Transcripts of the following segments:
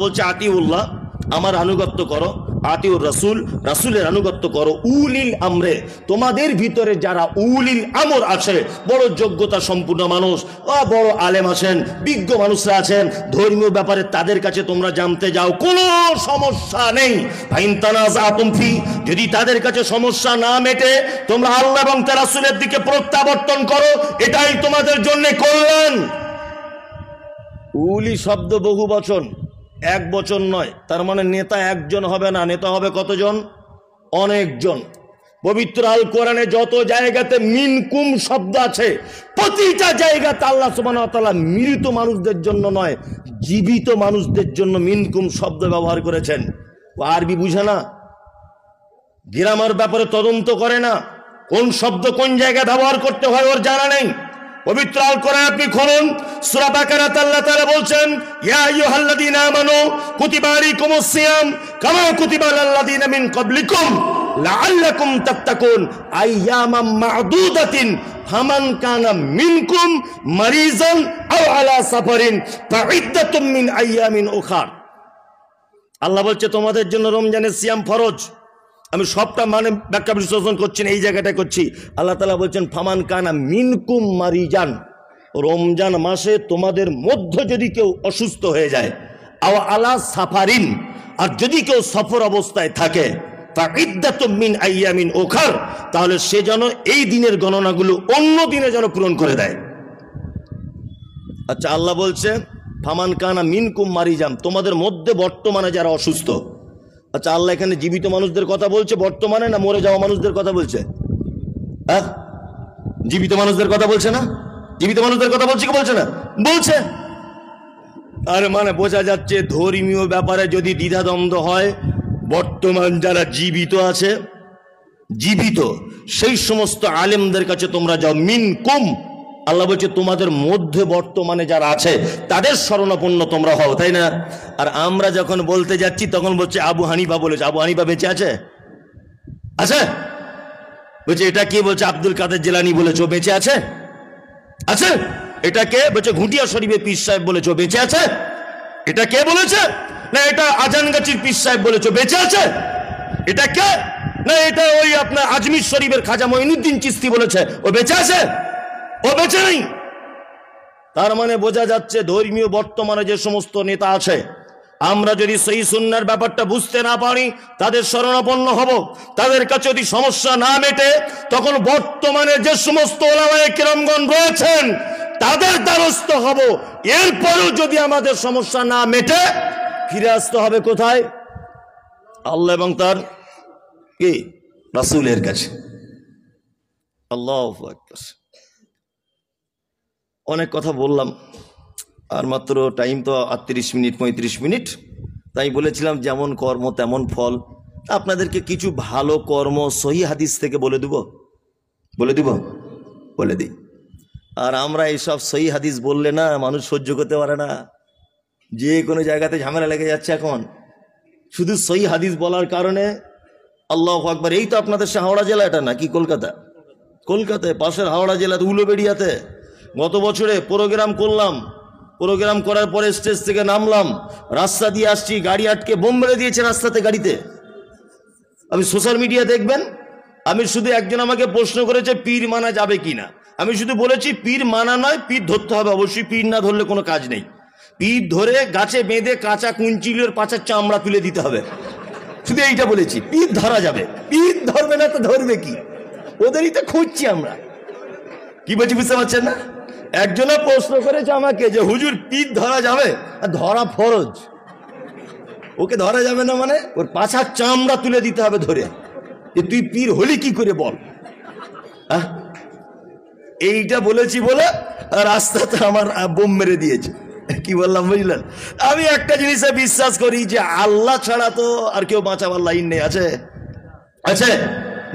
বলছে আতিউল্লাহ, আমার আনুগত্য করো, আতিউর রাসূল, রাসূলের আনুগত্য করো, উলিল আমরে, তোমাদের ভিতরে যারা উলিল আমর আছে, বড় যোগ্যতা সম্পূর্ণ মানুষ, বড় আলেম আছেন, বিজ্ঞ মানুষরা আছেন, ধর্মীয় ব্যাপারে তাদের কাছে তোমরা জানতে যাও, কোনো সমস্যা নেই। ফাইন তানাযাতুম ফি, যদি তাদের কাছে সমস্যা না মেটে তোমরা আল্লাহ এবং তার রাসূলের দিকে প্রত্যাবর্তন করো, এটাই তোমাদের জন্য কল্যাণ। উলি শব্দ বহু বচন, এক বচন নয়। তার মানে নেতা একজন হবে না, নেতা হবে কতজন? অনেকজন। পবিত্র আল কোরআনে যত জায়গাতে মিনকুম শব্দ আছে, প্রতিটা জায়গাতে আল্লাহ সুবহানাহু ওয়া তাআলা মৃত মানুষদের জন্য নয়, জীবিত মানুষদের জন্য মিনকুম শব্দ ব্যবহার করেছেন। ও আরবি বুঝে না, গ্রামার ব্যাপারে তদন্ত করে না, কোন শব্দ কোন জায়গায় ব্যবহার করতে হয় ওর জানা নেই। পবিত্র আল কোরআন আপনি খুলুন, সূরা বাকারাতে আল্লাহ তাআলা বলছেন, ইয়া আইয়ুহাল্লাযীনা আমানু কুতিবা আলাইকুমুস সিয়াম কামা কুতিবা আলাল্লাযীনা মিন ক্বাবলিকুম লাআল্লাকুম তাত্তাকুন আইয়ামাম মা'দুদাতিন ফামান কানা মিনকুম মারিজান আও আলা সাফারিন ফাইদ্দাতুম মিন আইয়ামিন উখার। আল্লাহ বলছে তোমাদের জন্য রমজানের সিয়াম ফরজ। আমি সবটা মানে ব্যাখ্যা বিশ্লেষণ করছি না, এই জায়গাটায় করছি। আল্লাহ তাআলা বলছেন ফামান কানা মিনকুম মারিজান, রমজান মাসে তোমাদের মধ্য যদি কেউ অসুস্থ হয়ে যায়, আও আলা সাফারিন, আর যদি কেউ সফর অবস্থায় থাকে, ফাইদ্দাতুম মিন আইয়ামিন উখার, তাহলে সে যেন এই দিনের গণনাগুলো অন্য দিনে যেন পূরণ করে দেয়। আচ্ছা, আল্লাহ বলছে ফামান কানা মিনকুম মারিজান, তোমাদের মধ্যে বর্তমানে যারা অসুস্থ। আচ্ছা, আল্লাহ এখানে জীবিত মানুষদের কথা বলছে বর্তমানে, না মরে যাওয়া মানুষদের কথা বলছে? হ্যাঁ, জীবিত মানুষদের কথা বলছে না? জীবিত মানুষদের কথা বলছে কি বলছে না? বলছে। আর মানে বোঝা যাচ্ছে ধর্মীয় ব্যাপারে যদি দ্বিধাদ্বন্দ্ব হয়, বর্তমান যারা জীবিত আছে, জীবিত সেই সমস্ত আলেমদের কাছে তোমরা যাও। মিনকুম, আল্লাহ বলছে তোমাদের মধ্যে বর্তমানে যারা আছে তাদের শরণাপন্ন তোমরা হও, তাই না? আর আমরা যখন বলতে যাচ্ছি তখন বলছে আবু হানিফা বলেছে। আবু হানিফা বেঁচে আছে? আছে? বলছে এটা কে? বলছে আব্দুল কাদের জিলানী বলেছে, ও বেঁচে আছে? আছে? এটা কে? বলছে ঘুটিয়া শরীফে পীর সাহেব বলেছে, ও বেঁচে আছে? এটা কে বলেছে? না এটা আজানগাছির পীর সাহেব বলেছে, বেঁচে আছে? এটা কে? না এটা ওই আপনার আজমির শরীফের খাজা মঈনুদ্দিন চিশতি বলেছে, ও বেঁচে আছে? ও বেঁচে নেই। তার মানে বোঝা যাচ্ছে ধর্মীয় বর্তমানে যে সমস্ত নেতা আছে, আমরা যদি সেই সুন্নাহর ব্যাপারটা বুঝতে না পারি তাদের শরণাপন্ন হব। তাদের কাছে যদি সমস্যা না মেটে তখন বর্তমানে যে সমস্ত উলামায়ে কেরামগণ রয়েছেন তাদের দ্বারস্থ হব। এরপরও যদি আমাদের সমস্যা না মেটে ফিরে আসতে হবে কোথায়? আল্লাহ এবং তার কি রাসূলের কাছে। আল্লাহু আকবার। অনেক কথা বললাম, আর মাত্র টাইম তো 38 মিনিট 35 মিনিট। তাই বলেছিলাম যেমন কর্ম তেমন ফল। আপনাদেরকে কিছু ভালো কর্ম সহি হাদিস থেকে বলে দিব, বলে দিই। আর আমরা এইসব সহি হাদিস বললে না মানুষ সহ্য করতে পারে না। যে কোনো জায়গাতে ঝামেলা লেগে যাচ্ছে এখন শুধু সহি হাদিস বলার কারণে। আল্লাহু আকবার। এই তো আপনাদের সে হাওড়া জেলা, এটা নাকি কলকাতায় পাশের হাওড়া জেলাতে উলুবেড়িয়াতে গত বছরে প্রোগ্রাম করলাম। প্রোগ্রাম করার পরে স্টেজ থেকে নামলাম, রাস্তা দিয়ে আসছি, গাড়ি আটকে বোম মেরে দিয়েছে রাস্তাতে, গাড়িতে। আমি সোশ্যাল মিডিয়া দেখবেন। আমি শুধু একজন আমাকে প্রশ্ন করেছে পীর মানা যাবে কিনা। আমি শুধু বলেছি পীর মানা নয়, পীর ধরতে হবে অবশ্যই। পীর না ধরলে কোনো কাজ নেই। পীর ধরে গাছে বেঁধে কাঁচা কুঞ্চিলের পাচার চামড়া তুলে দিতে হবে, শুধু এইটা বলেছি। পীর ধরা যাবে, পীর ধরবে না তো ধরবে কি? ওদেরই তো খুঁজছি আমরা। কি বলছি বুঝতে পারছেন না? একজনে প্রশ্ন করেছে আমাকে যে হুজুর পীর ধরা যাবে? ধরা ফরজ। ওকে ধরা যাবে না মানে ওর পাছার চামড়া তুলে দিতে হবে ধরে, যে তুই পীর হলি কি করে বল। এইটা বলেছি বলে রাস্তাতে আমার বোম মেরে দিয়েছে। কি বললাম বুঝলেন? আমি একটা জিনিসে বিশ্বাস করি যে আল্লাহ ছাড়া তো আর কেউ বাঁচাবার লাইন নেই। আছে?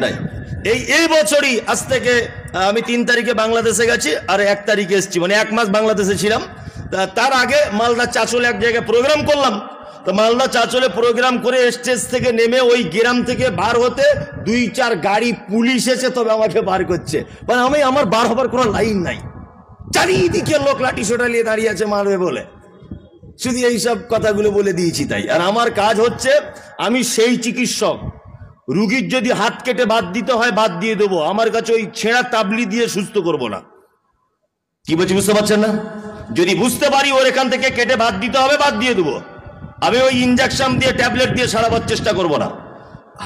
নাই। এই বছরই আজ থেকে আমি 3 তারিখে বাংলাদেশে গেছি আর 1 তারিখে এসেছি, মানে 1 মাস বাংলাদেশে ছিলাম। তার আগে মালদা চাচলে এক জায়গায় প্রোগ্রাম করলাম। তো মালদা চাচলে প্রোগ্রাম করে স্টেজ থেকে নেমে ওই গ্রাম থেকে বার হতে 2-4 গাড়ি পুলিশ এসে তবে আমাকে বার করছে। মানে আমার বার হবার কোনো লাইন নাই, চারিদিকে লোক লাঠি সোটা নিয়ে দাঁড়িয়ে আছে মারবে বলে। শুধু এইসব কথাগুলো বলে দিয়েছি তাই। আর আমার কাজ হচ্ছে, আমি সেই চিকিৎসক, রুগীর যদি হাত কেটে বাদ দিতে হয় বাদ দিয়ে দেবো, আমার কাছে ওই ছেঁড়া তাবলি দিয়ে সুস্থ করব না। কি বলছি বুঝতে পারছেন না? যদি বুঝতে পারি ওর এখান থেকে কেটে বাদ দিতে হবে বাদ দিয়ে দেবো, আমি ওই ইনজেকশন দিয়ে ট্যাবলেট দিয়ে সারাবার চেষ্টা করব না।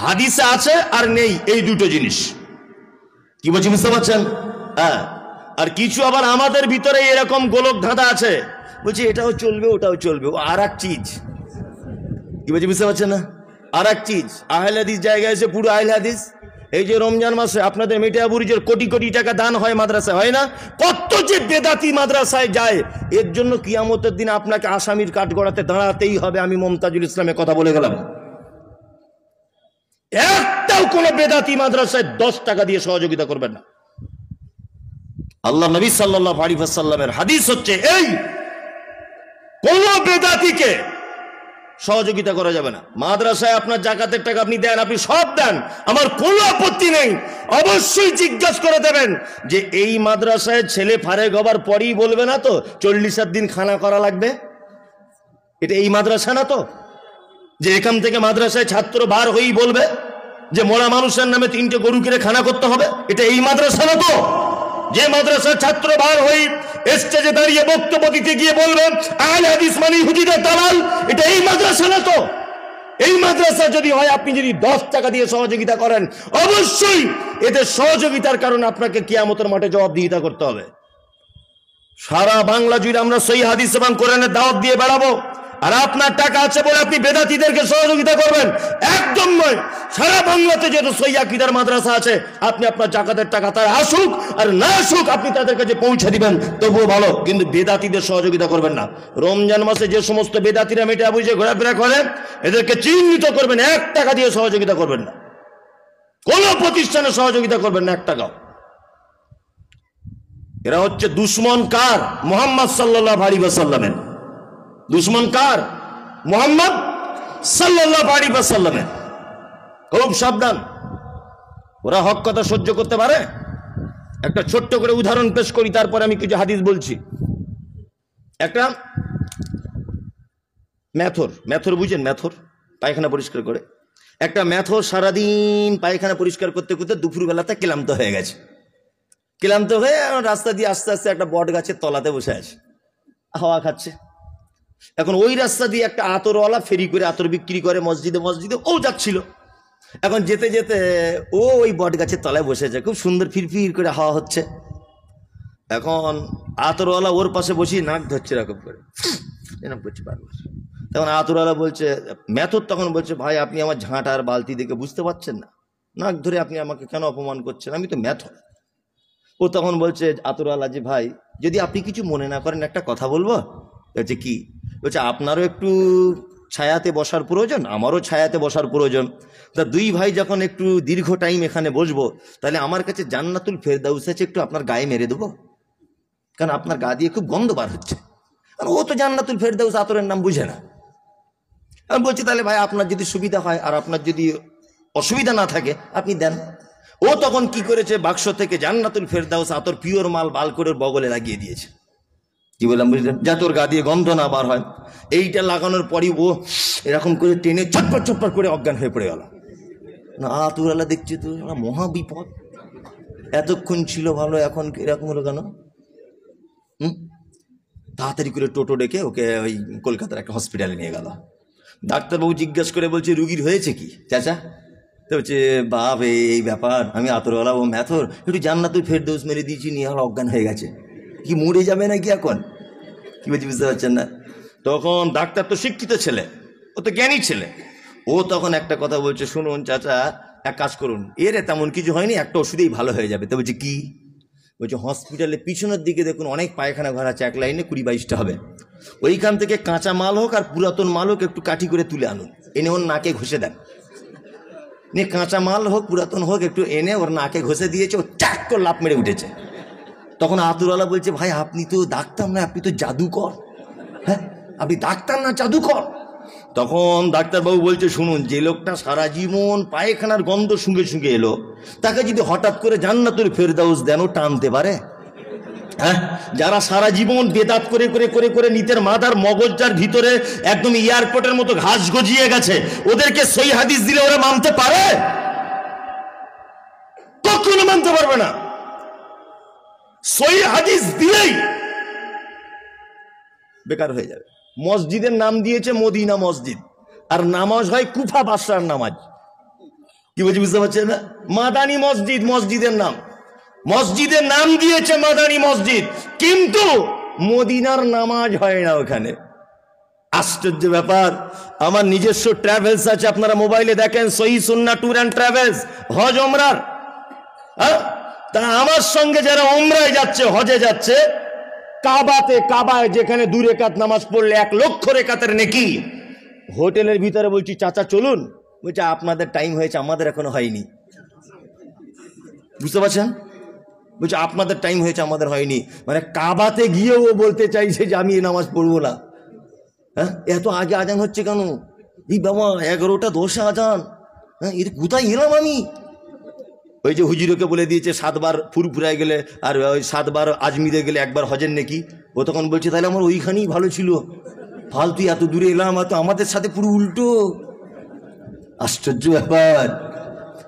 হাদিসে আছে আর নেই, এই দুটো জিনিস। কি বলছি বুঝতে পারছেন? হ্যাঁ। আর কিছু আবার আমাদের ভিতরে এরকম গোলক ধাঁধা আছে, বলছি এটাও চলবে ওটাও চলবে, ও আর এক চিজ। কি বলছি বুঝতে পারছেন না? আর এক চিজ। আহলে হাদিস জায়গায় এসে পুরো আহলে হাদিস। এই যে রমজান মাসে আপনাদের মিঠাপুরিজের কোটি কোটি টাকা দান হয় মাদ্রাসায়, হয় না? কত যে বেদাতি মাদ্রাসায় যায়, এর জন্য কিয়ামতের দিন আপনাকে আসামির কাঠগড়াতে দাঁড়াতেই হবে। আমি মুমতাজুল ইসলামের কথা বলে গেলাম, একটাও কোন বেদাতি মাদ্রাসায় 10 টাকা দিয়ে সহযোগিতা করবেন না। আল্লাহ নবী সাল্লাল্লাহু আলাইহি ওয়াসাল্লামের হাদিস হচ্ছে এই, কোন বেদাতিকে সহযোগিতা করা যাবে না। মাদ্রাসায় আপনার জাকাতের টাকা আপনি দেন, আপনি সব দেন, আমার কোনো আপত্তি নেই। অবশ্যই জিজ্ঞাসা করে দেবেন যে এই মাদ্রাসায় ছেলে ফারেক হবার পরেই বলবে না তো 40 দিন খানা করা লাগবে? এটা এই মাদ্রাসা না তো, যে এখান থেকে মাদ্রাসায় ছাত্র বার হয়েই বলবে যে মরা মানুষের নামে 3টে গরু কিনে খানা করতে হবে? এটা এই মাদ্রাসা না তো, যে মাদ্রাসার ছাত্র বার হই স্টেজে দাঁড়িয়ে বক্তব্য দিতে গিয়ে বলবেন আহলে হাদিস মানে হুজুরের দালাল? এটা এই মাদ্রাসা না তো। এই মাদ্রাসা যদি হয়, আপনি যদি 10 টাকা দিয়ে সহযোগিতা করেন, অবশ্যই এদের সহযোগিতার কারণে আপনাকে কিয়ামতের মাঠে জবাবদিহিতা করতে হবে। সারা বাংলা জুড়ে আমরা সহিহ হাদিস এবং কোরআনের দাওয়াত দিয়ে বেড়াবো, আর আপনার টাকা আছে বলে আপনি বেদাতীদেরকে সহযোগিতা করবেন? একদম নয়। সারা বাংলাতে যেহেতু সহিহ আকীদার মাদ্রাসা আছে, আপনি আপনার জাকাতের টাকা তার আসুক আর না আসুক আপনি তাদের কাছে পৌঁছে দিবেন, তবুও ভালো, কিন্তু বেদাতীদের সহযোগিতা করবেন না। রমজান মাসে যে সমস্ত বেদাতীরা মেটা বুঝে ঘোরাফেরা করে, এদেরকে চিহ্নিত করবেন, 1 টাকা দিয়ে সহযোগিতা করবেন না, কোন প্রতিষ্ঠানে সহযোগিতা করবেন না 1 টাকাও। এরা হচ্ছে দুশমন কার? মুহাম্মদ সাল্লাল্লাহু আলাইহি ওয়াসাল্লামের। দুশমন কার? মুহাম্মদ সাল্লাল্লাহু আলাইহি ওয়াসাল্লামের। খুব সাবধান, ওরা হক কথা সহ্য করতে পারে। একটা ছোট্ট করে উদাহরণ পেশ করি, তারপরে আমি কিছু হাদিস বলছি। একটা মেথর বুঝেন? মেথর পায়খানা পরিষ্কার করে। একটা মেথর সারাদিন পায়খানা পরিষ্কার করতে করতে দুপুরবেলাতে ক্লান্ত হয়ে গেছে। ক্লান্ত হয়ে রাস্তা দিয়ে আস্তে আস্তে একটা বট গাছের তলাতে বসে আছে, হাওয়া খাচ্ছে। এখন ওই রাস্তা দিয়ে একটা আতরওয়ালা ফেরি করে আতর বিক্রি করে মসজিদে মসজিদে, ও যাচ্ছিল। এখন যেতে যেতে ও ওই বট গাছের তলায় বসেছে, খুব সুন্দর ফিরফির করে হাওয়া হচ্ছে। এখন আতরওয়ালা ওর পাশে বসিয়ে নাক ধরছে এরকম করে, এরকম করছে বারবার। তখন আতরওয়ালা বলছে, মেথর তখন বলছে, ভাই আপনি আমার ঝাঁট আর বালতি দেখে বুঝতে পারছেন না? নাক ধরে আপনি আমাকে কেন অপমান করছেন? আমি তো মেথর। ও তখন বলছে আতরওয়ালা, যে ভাই যদি আপনি কিছু মনে না করেন একটা কথা বলবো। বলছে কি? বলছে আপনারও একটু ছায়াতে বসার প্রয়োজন, আমারও ছায়াতে বসার প্রয়োজন। তা দুই ভাই যখন একটু দীর্ঘ টাইম এখানে বসবো, তাহলে আমার কাছে জান্নাতুল ফেরদাউস আছে, একটু আপনার গায়ে মেরে দেবো, কারণ আপনার গা দিয়ে খুব গন্ধ বার হচ্ছে। আর ও তো জান্নাতুল ফেরদাউস আতরের নাম বুঝে না। আমি বলছি তাহলে ভাই আপনার যদি সুবিধা হয় আর আপনার যদি অসুবিধা না থাকে আপনি দেন। ও তখন কি করেছে, বাক্স থেকে জান্নাতুল ফেরদাউস আতর পিওর মাল বাল করে বগলে লাগিয়ে দিয়েছে। কি বললাম বুঝলেন? যা তোর গা দিয়ে গন্ধ না বার হয়। এইটা লাগানোর পরই ও এরকম করে টেনে চটপট চটপট করে অজ্ঞান হয়ে পড়ে গেল। না আতুরালা দেখছি তো মহা বিপদ, এতক্ষণ ছিল ভালো, এখন এরকম হলো কেন? তাড়াতাড়ি করে টোটো ডেকে ওকে ওই কলকাতার একটা হসপিটালে নিয়ে গেল। ডাক্তারবাবু জিজ্ঞেস করে বলছে রুগীর হয়েছে কি চাচা? তো বলছে বাপ এই ব্যাপার, আমি আতরওয়ালা ও মেথর একটু জান্নাতুল ফেরদাউস মেরে দিয়েছি, নিয়ে হলো অজ্ঞান হয়ে গেছে। কি মরে যাবে নাকি এখন? কি বলছি বুঝতে পারছেন না? তখন ডাক্তার তো শিক্ষিত ছেলে, ও তো জ্ঞানী ছেলে, ও তখন একটা কথা বলছে, শুনুন চাচা এক কাজ করুন, এর তেমন কিছু হয়নি, একটা ওষুধেই ভালো হয়ে যাবে। তো বলছে কি? বলছে হসপিটালের পিছনের দিকে দেখুন অনেক পায়খানা ঘর আছে, এক লাইনে 20-22টা হবে, ওইখান থেকে কাঁচা মাল হোক আর পুরাতন মাল হোক একটু কাঠি করে তুলে আনুন, এনে ওর নাকে ঘষে দেন। নিয়ে কাঁচা মাল হোক পুরাতন হোক একটু এনে ওর নাকে ঘষে দিয়েছে, ও চাক করে লাফ মেরে উঠেছে। তখন আতুরওয়ালা বলছে ভাই আপনি তো ডাক্তার না, আপনি তো জাদুকর। হ্যাঁ আপনি ডাক্তার না জাদুকর? তখন ডাক্তারবাবু বলছে শুনুন, যে লোকটা সারা জীবন পায়খানার গন্ধ শুঁকে শুঁকে এলো, তাকে যদি হঠাৎ করে জান্নাতুল ফেরদাউস দেন ও টানতে পারে? হ্যাঁ, যারা সারা জীবন বেদাত করে করে করে করে নিতের মাথার মগজটার ভিতরে একদম এয়ারপোর্টের মতো ঘাস গজিয়ে গেছে, ওদেরকে সহি হাদিস দিলে ওরা মানতে পারে? কখনো মানতে পারবে না। সহি হাদিস দিলেই বেকার হয়ে যাবে। মসজিদের নাম দিয়েছে মদিনা মসজিদ, আর নামাজ হয় কুফা বাদশার নামাজ। কি বলছি বুঝতে পারছেন না? মাদানী মসজিদ, মসজিদের নাম, মসজিদের নাম দিয়েছে মাদানী মসজিদ, কিন্তু মদিনার নামাজ হয় না ওখানে। আশ্চর্য ব্যাপার। আমার নিজস্ব ট্রাভেলস আছে, আপনারা মোবাইলে দেখেন, সহি সুন্নাহ ট্যুর অ্যান্ড ট্রাভেলস, হজ ওমরার। তা আমার সঙ্গে যারা ওমরায় যাচ্ছে, হজে যাচ্ছে, কাবায় যেখানে 2 রাকাত নামাজ পড়লে 1 লক্ষ রাকাতের নেকি, হোটেলের ভিতরে বলছি চাচা চলুন, বলছে আপনাদের টাইম হয়েছে, আমাদের এখনো হয়নি। বুঝতে পারছেন? বলছে আপনাদের টাইম হয়েছে, আমাদের হয়নি। মানে কাবাতে গিয়েও ও বলতে চাইছে যে আমি এই নামাজ পড়বো না। হ্যাঁ, এত আগে আজান হচ্ছে কেন? এই বাবা 11টা 10 আজান। হ্যাঁ, এটা কোথায় এলাম আমি? ওই যে হুজুরকে বলে দিয়েছে 7 বার ফুরফুরায় গেলে আর ওই 7 বার আজমিরে গেলে 1 বার হজের নাকি। ও তখন বলছে তাহলে আমার ওইখানেই ভালো ছিল, ফালতু এত দূরে এলাম, তো আমাদের সাথে পুরো উল্টো। আশ্চর্য ব্যাপার।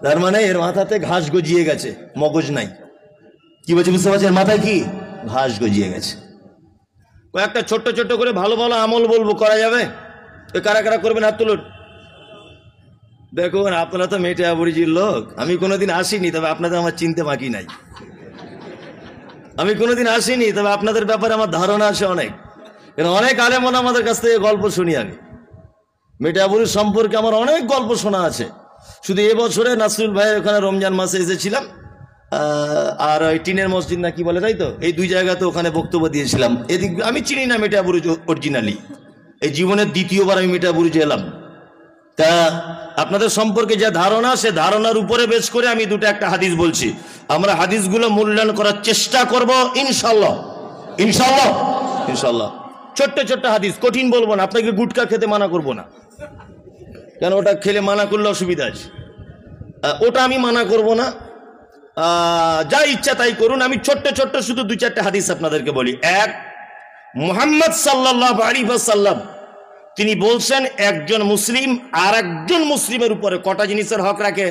তার মানে এর মাথাতে ঘাস গজিয়ে গেছে, মগজ নাই। কি বলছে বুঝতে পারছেন? মাথায় কি ঘাস গজিয়ে গেছে। কয়েকটা ছোট্ট ছোট্ট করে ভালো ভালো আমল বলবো, করা যাবে? কারা কারা করবেন হাত তুলুন। দেখুন, আপনারা তো মেটিয়াবুরুজের লোক, আমি কোনোদিন আসিনি, তবে আপনাদের আমার চিনতে বাকি নাই। আমি কোনোদিন আসিনি, তবে আপনাদের ব্যাপারে আমার ধারণা আছে অনেক। কারণ অনেক আলেমন আমাদের কাছ থেকে গল্প শুনি আমি। মেটিয়াবুরুজ সম্পর্কে আমার অনেক গল্প শোনা আছে। শুধু এবছরে নাসরুল ভাইয়ের ওখানে রমজান মাসে এসেছিলাম, আর ওই টিনের মসজিদ না কি বলে, তাই তো, এই 2 জায়গাতে ওখানে বক্তব্য দিয়েছিলাম। এদিক আমি চিনি না মেটিয়াবুরুজ অরিজিনালি, এই জীবনের 2য়-বার আমি মেটিয়াবুরুজে এলাম। তা আপনাদের সম্পর্কে যে ধারণা, সে ধারণার উপরে বেশ করে আমি 2টা-1টা হাদিস বলছি। আমরা হাদিসগুলো মূল্যায়ন করার চেষ্টা করব ইনশাল্লাহ, ইনশাল্লাহ, ইনশাল্লাহ। ছোট্ট ছোট্ট হাদিস, কঠিন বলবো না। আপনাকে গুটকা খেতে মানা করব না, কেন ওটা খেলে মানা করলে অসুবিধা আছে, ওটা আমি মানা করব না। যা ইচ্ছা তাই করুন। আমি ছোট্ট ছোট্ট শুধু 2-4টা হাদিস আপনাদেরকে বলি। 1, মুহাম্মদ সাল্লাল্লাহু আলাইহি ওয়াসাল্লাম তিনি বলছেন, একজন মুসলিম আর একজন মুসলিমের উপরে কটা জিনিসের হক রাখে?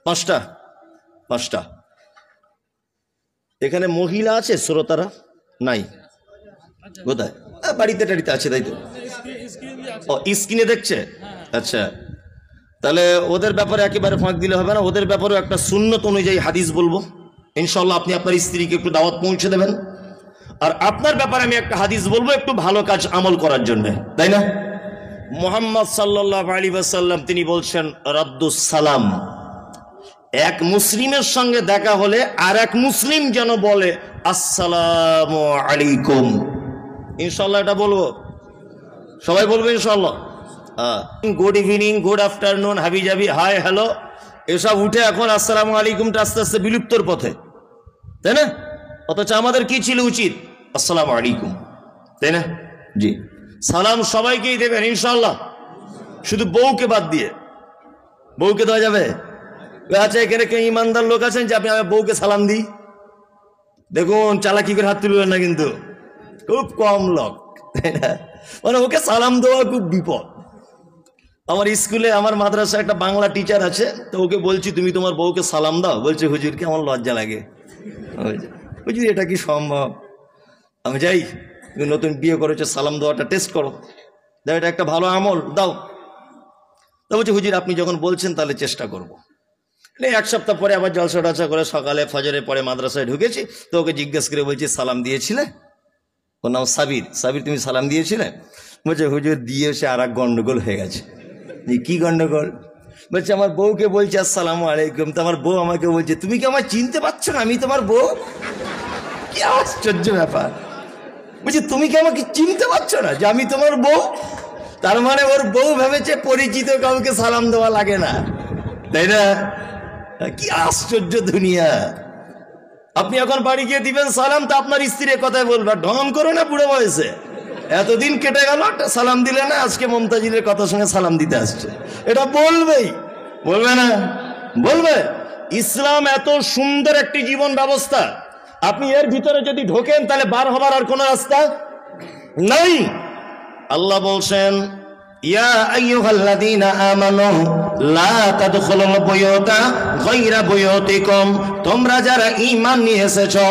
5টা। এখানে মহিলা আছে শ্রোতারা? নাই। কোথায়? বাড়িতে টাড়িতে আছে, তাই তো? ও, স্ক্রিনে দেখছে। আচ্ছা, তাহলে ওদের ব্যাপারে একেবারে ফাঁক দিলে হবে না। ওদের ব্যাপারেও একটা সুন্নত অনুযায়ী হাদিস বলবো ইনশাল্লাহ। আপনি আপনার স্ত্রীকে একটু দাওয়াত পৌঁছে দেবেন। আর আপনার ব্যাপারে আমি একটা হাদিস বলবো একটু ভালো কাজ আমল করার জন্য, তাই না? মুহাম্মদ সাল্লাল্লাহু আলাইহি ওয়াসাল্লাম তিনি বলছেন, রাদ্দুস সালাম। এক মুসলিমের সঙ্গে দেখা হলে আর এক মুসলিম যেন বলে আসসালামু আলাইকুম। ইনশাল্লাহ এটা বলবো, সবাই বলবো ইনশাল্লাহ। গুড ইভিনিং, গুড আফটারনুন, হাবি জাবি, হাই, হ্যালো, এসব উঠে এখন আসসালামু আলাইকুমটা আস্তে আস্তে বিলুপ্তর পথে, তাই না? অথচ আমাদের কি ছিল উচিত? আসসালামু আলাইকুম, তাই না? জি, সালাম সবাইকেই দেবেন ইনশাল্লাহ, শুধু বউকে বাদ দিয়ে। বউকে দেওয়া যাবে? আচ্ছা, এখানে কেউ ইমানদার লোক আছেন যে আপনি আমার বউকে সালাম দিই? দেখুন, চালাকি করে হাত তুলবেন না, কিন্তু খুব কম লোক, তাই না? মানে ওকে সালাম দেওয়া খুব বিপদ। আমার স্কুলে, আমার মাদ্রাসায় একটা বাংলা টিচার আছে, তো ওকে বলছি তুমি তোমার বউকে সালাম দাও। বলছে হুজুরকে আমার লজ্জা লাগে। হুজুর এটা কি সম্ভব? আমি যাই, তুমি নতুন বিয়ে করেছো, সালাম দেওয়াটা টেস্ট করো, দাও, এটা একটা ভালো আমল, দাও। তো বলছে হুজুর আপনি যখন বলছেন তাহলে চেষ্টা করবো। 1 সপ্তাহ পরে আবার জলসা টলসা করে সকালে ফজরের পরে মাদ্রাসায় ঢুকেছি, তো ওকে জিজ্ঞেস করে বলছি সালাম দিয়েছিলে? ওর নাম সাবির। সাবির, তুমি সালাম দিয়েছিলে? বলছে হুজুর দিয়েছে, আর এক গন্ডগোল হয়ে গেছে। কি গন্ডগোল? বলছে আমার বউকে বলছে আসসালামু আলাইকুম, তো আমার বউ আমাকে বলছে তুমি কি আমায় চিনতে পারছো না, আমি তোমার বউ? কি আশ্চর্য ব্যাপার! বলছে তুমি কি আমাকে চিনতে পারছো না যে আমি তোমার বউ? তার মানে ওর বউ ভেবেছে পরিচিত কাউকে সালাম দেওয়া লাগে না, তাই না? কি আশ্চর্য দুনিয়া! আপনি এখন বাড়ি গিয়ে দিবেন সালাম, তো আপনার স্ত্রীর কথায় বলবে ঢং করো না, বুড়ো বয়সে এতদিন কেটে গেল সালাম দিলে না, আজকে মমতাজিদের কথার সঙ্গে সালাম দিতে আসছে। এটা বলবেই, বলবে না? বলবে। ইসলাম এত সুন্দর একটি জীবন ব্যবস্থা, আপনি এর ভিতরে যদি ঢোকেন তাহলে বার হবার আর কোনো রাস্তা নাই। আল্লাহ বলছেন, ইয়া আইয়ুহাল্লাযীনা আমানু লা তাদখুলুল বুয়ুতা গায়রা বুয়ুতিকুম, তোমরা যারা ঈমান নিয়ে এসেছো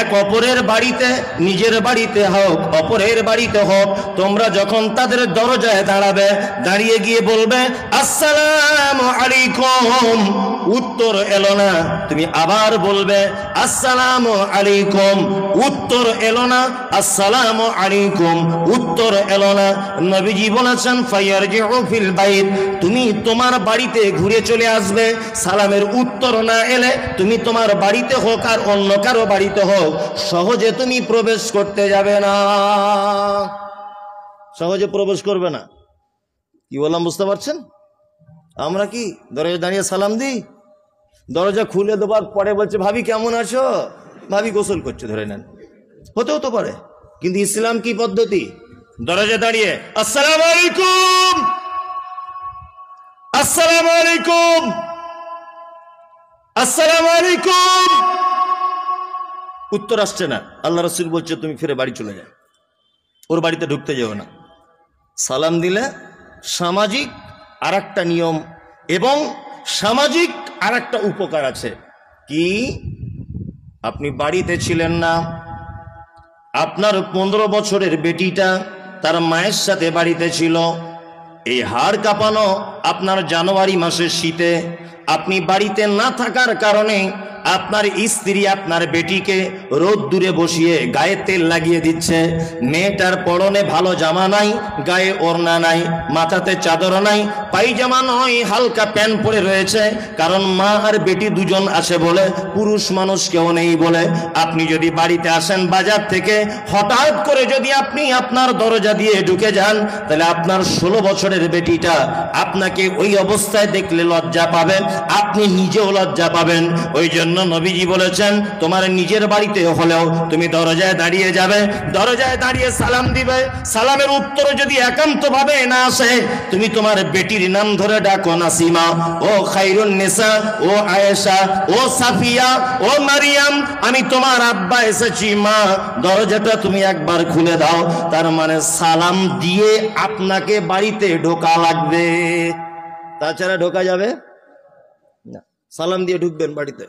এক অপরের বাড়িতে, নিজের বাড়িতে হোক অপরের বাড়িতে হোক, তোমরা যখন তাদের দরজায় দাঁড়াবে, দাঁড়িয়ে গিয়ে বলবে আসসালামু আলাইকুম, উত্তর এলো না, তুমি আবার বলবে আসসালামু আলাইকুম, উত্তর এলো না, আসসালামু আলাইকুম, উত্তর এলো না। নবীজি বলেছেন ফায়ারজিউ ফিল বাইত, তুমি তোমার বাড়িতে ঘুরে চলে আসবে। সালামের উত্তর না এলে তুমি তোমার বাড়িতে হোক আর অন্য কারো বাড়িতে হোক, সহজে তুমি প্রবেশ করতে যাবে না, সহজে প্রবেশ করবে না। কি বললাম বুঝতে পারছেন? আমরা কি দরজা দাঁড়িয়ে সালাম দিই, দরজা খুলে দেবার পরে বলছে ভাবি কেমন আছো, ভাবি গোসল করছে ধরে নেন, হতেও তো পারে। কিন্তু ইসলাম কি পদ্ধতি? দরজা দাঁড়িয়ে আসসালামু আলাইকুম, আসসালামু আলাইকুম, আসসালামু আলাইকুম, উত্তর আসছে না। আল্লাহ রাসূল বলছে তুমি ফিরে বাড়ি চলে যাও, ওর বাড়িতে ঢুকতে যাও না। সালাম দিলে সামাজিক আর একটা নিয়ম এবং সামাজিক আর একটা উপকার আছে। কি? আপনি বাড়িতে ছিলেন না, আপনার 15 বছরের বেটিটা তার মায়ের সাথে বাড়িতে ছিল, এই হাড় কাঁপানো আপনার জানুয়ারি মাসের শীতে আপনি বাড়িতে না থাকার কারণে আপনার স্ত্রী আপনার বেটিকে রোদ দূরে বসিয়ে গায়ে তেল লাগিয়ে দিচ্ছে। মেয়েটার পরনে ভালো জামা নাই, গায়ে ওড়না নাই, মাথাতে চাদর নাই, পায়জামা নয়, হালকা প্যান্ট পরে রয়েছে, কারণ মা আর বেটি দুজন আছে বলে, পুরুষ মানুষ কেউ নেই বলে। আপনি যদি বাড়িতে আসেন বাজার থেকে, হঠাৎ করে যদি আপনি আপনার দরজা দিয়ে ঢুকে যান, তাহলে আপনার 16 বছরের বেটিটা আপনাকে ওই অবস্থায় দেখলে লজ্জা পাবে, আপনি নিজেও লজ্জা পাবেন। ওই জন্য নবীজি বলেছেন তোমার নিজের বাড়িতে হলেও তুমি দরজায় দাঁড়িয়ে যাবে, দরজায় দাঁড়িয়ে সালাম দিবে। সালামের উত্তর যদি একান্ত ভাবে না আসে, তুমি তোমার বেটির নাম ধরে ডাকো, নাসিমা, ও খায়রুন নিসা, ও আয়েশা, ও সাফিয়া, ও মারিয়াম, আমি তোমার আব্বা এসেছি, মা দরজাটা তুমি একবার খুলে দাও। তার মানে সালাম দিয়ে আপনাকে বাড়িতে ঢোকা লাগবে, তাছাড়া ঢোকা যাবে না। সালাম দিয়ে ঢুকবেন বাড়িতে,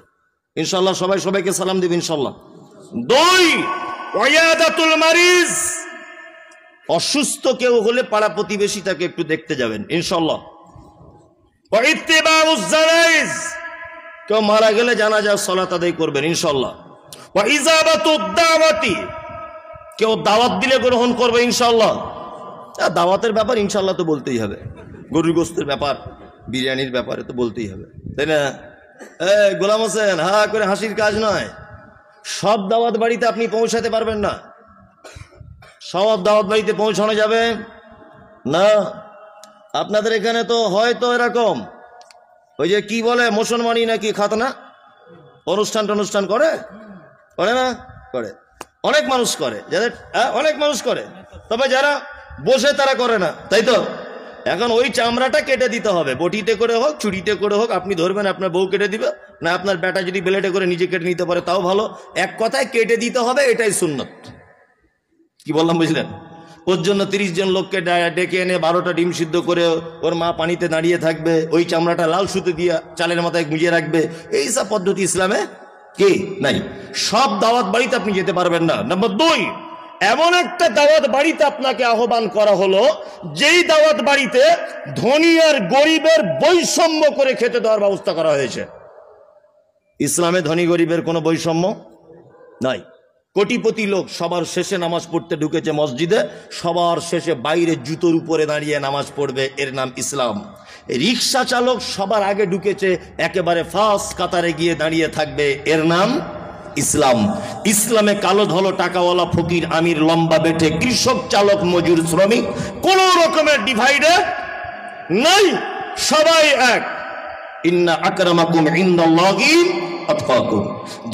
ইনশাআল্লাহ সবাই সবাইকে সালাম দিবেন ইনশাআল্লাহ। 2, ওয়ায়াদাতুল মারিজ, অসুস্থ কেউ হলে পাড়া প্রতিবেশী তাকে একটু দেখতে যাবেন ইনশাআল্লাহ। ওয়া ইত্তিবাউজ জানাইজ, কেউ মারা গেলে জানাজার সালাত আদায় করবেন ইনশাআল্লাহ। ওয়া ইজাবাতুদ দাওয়াতি, কেউ দাওয়াত দিলে গ্রহণ করবে ইনশাআল্লাহ। দাওয়াতের ব্যাপার ইনশাআল্লাহ তো বলতেই হবে, গরুর গোশতের ব্যাপার, বিরিয়ানির ব্যাপারে তো বলতেই হবে, তাই না? গোলাম হোসেন, হা করে হাসির কাজ নয়। সব দাওয়াত বাড়িতে আপনি পৌঁছাতে পারবেন না, সব দাওয়াত বাড়িতে পৌঁছানো যাবে না। আপনাদের এখানে তো হয়তো এরকম ওই যে কি বলে মুসলমানি নাকি খাতনা অনুষ্ঠান করে, করে না? করে, অনেক মানুষ করে, যাদের অনেক মানুষ করে, তবে যারা বসে তারা করে না, তাই তো? এখন ওই চামড়াটা কেটে দিতে হবে, বটিতে করে হোক ছুরিতে করে হোক, আপনি ধরবেন, আপনার বউ কেটে দিবে, না আপনার বেটা যদি ব্লেডে করে নিজে কেটে নিতে পারে তাও ভালো, এক কথায় কেটে দিতে হবে, এটাই সুন্নত। কি বললাম বুঝলেন? ওর জন্য 30 জন লোককে ডেকে এনে 12টা ডিম সিদ্ধ করে ওর মা পানিতে দাঁড়িয়ে থাকবে, ওই চামড়াটা লাল সুতো দিয়ে চালের মাথায় গুঁজে রাখবে, এইসব পদ্ধতি ইসলামে কি নাই। সব দাওয়াত বাড়িতে আপনি যেতে পারবেন না। নাম্বার 2, এমন একটা দাওয়াত বাড়িতে আপনাকে আহ্বান করা হলো যেই দাওয়াত বাড়িতে ধনী আর গরিবের বৈষম্য করে খেতে দেওয়ার ব্যবস্থা করা হয়েছে। ইসলামে ধনী গরিবের কোনো বৈষম্য নাই। কোটিপতি লোক সবার শেষে নামাজ পড়তে ঢুকেছে মসজিদে, সবার শেষে বাইরে জুতোর উপরে দাঁড়িয়ে নামাজ পড়বে, এর নাম ইসলাম। রিক্সা চালক সবার আগে ঢুকেছে, একেবারে ফার্স্ট কাতারে গিয়ে দাঁড়িয়ে থাকবে, এর নাম ইসলাম। ইসলামে কালো ধলো টাকাওয়ালা ফকির আমির লম্বা বেঠে কৃষক চালক মজুর শ্রমিক কোন রকমের ডিভাইডে নাই, সবাই এক। ইন্না আকরামাকুম ইনদাল্লাহি আতকাকুম,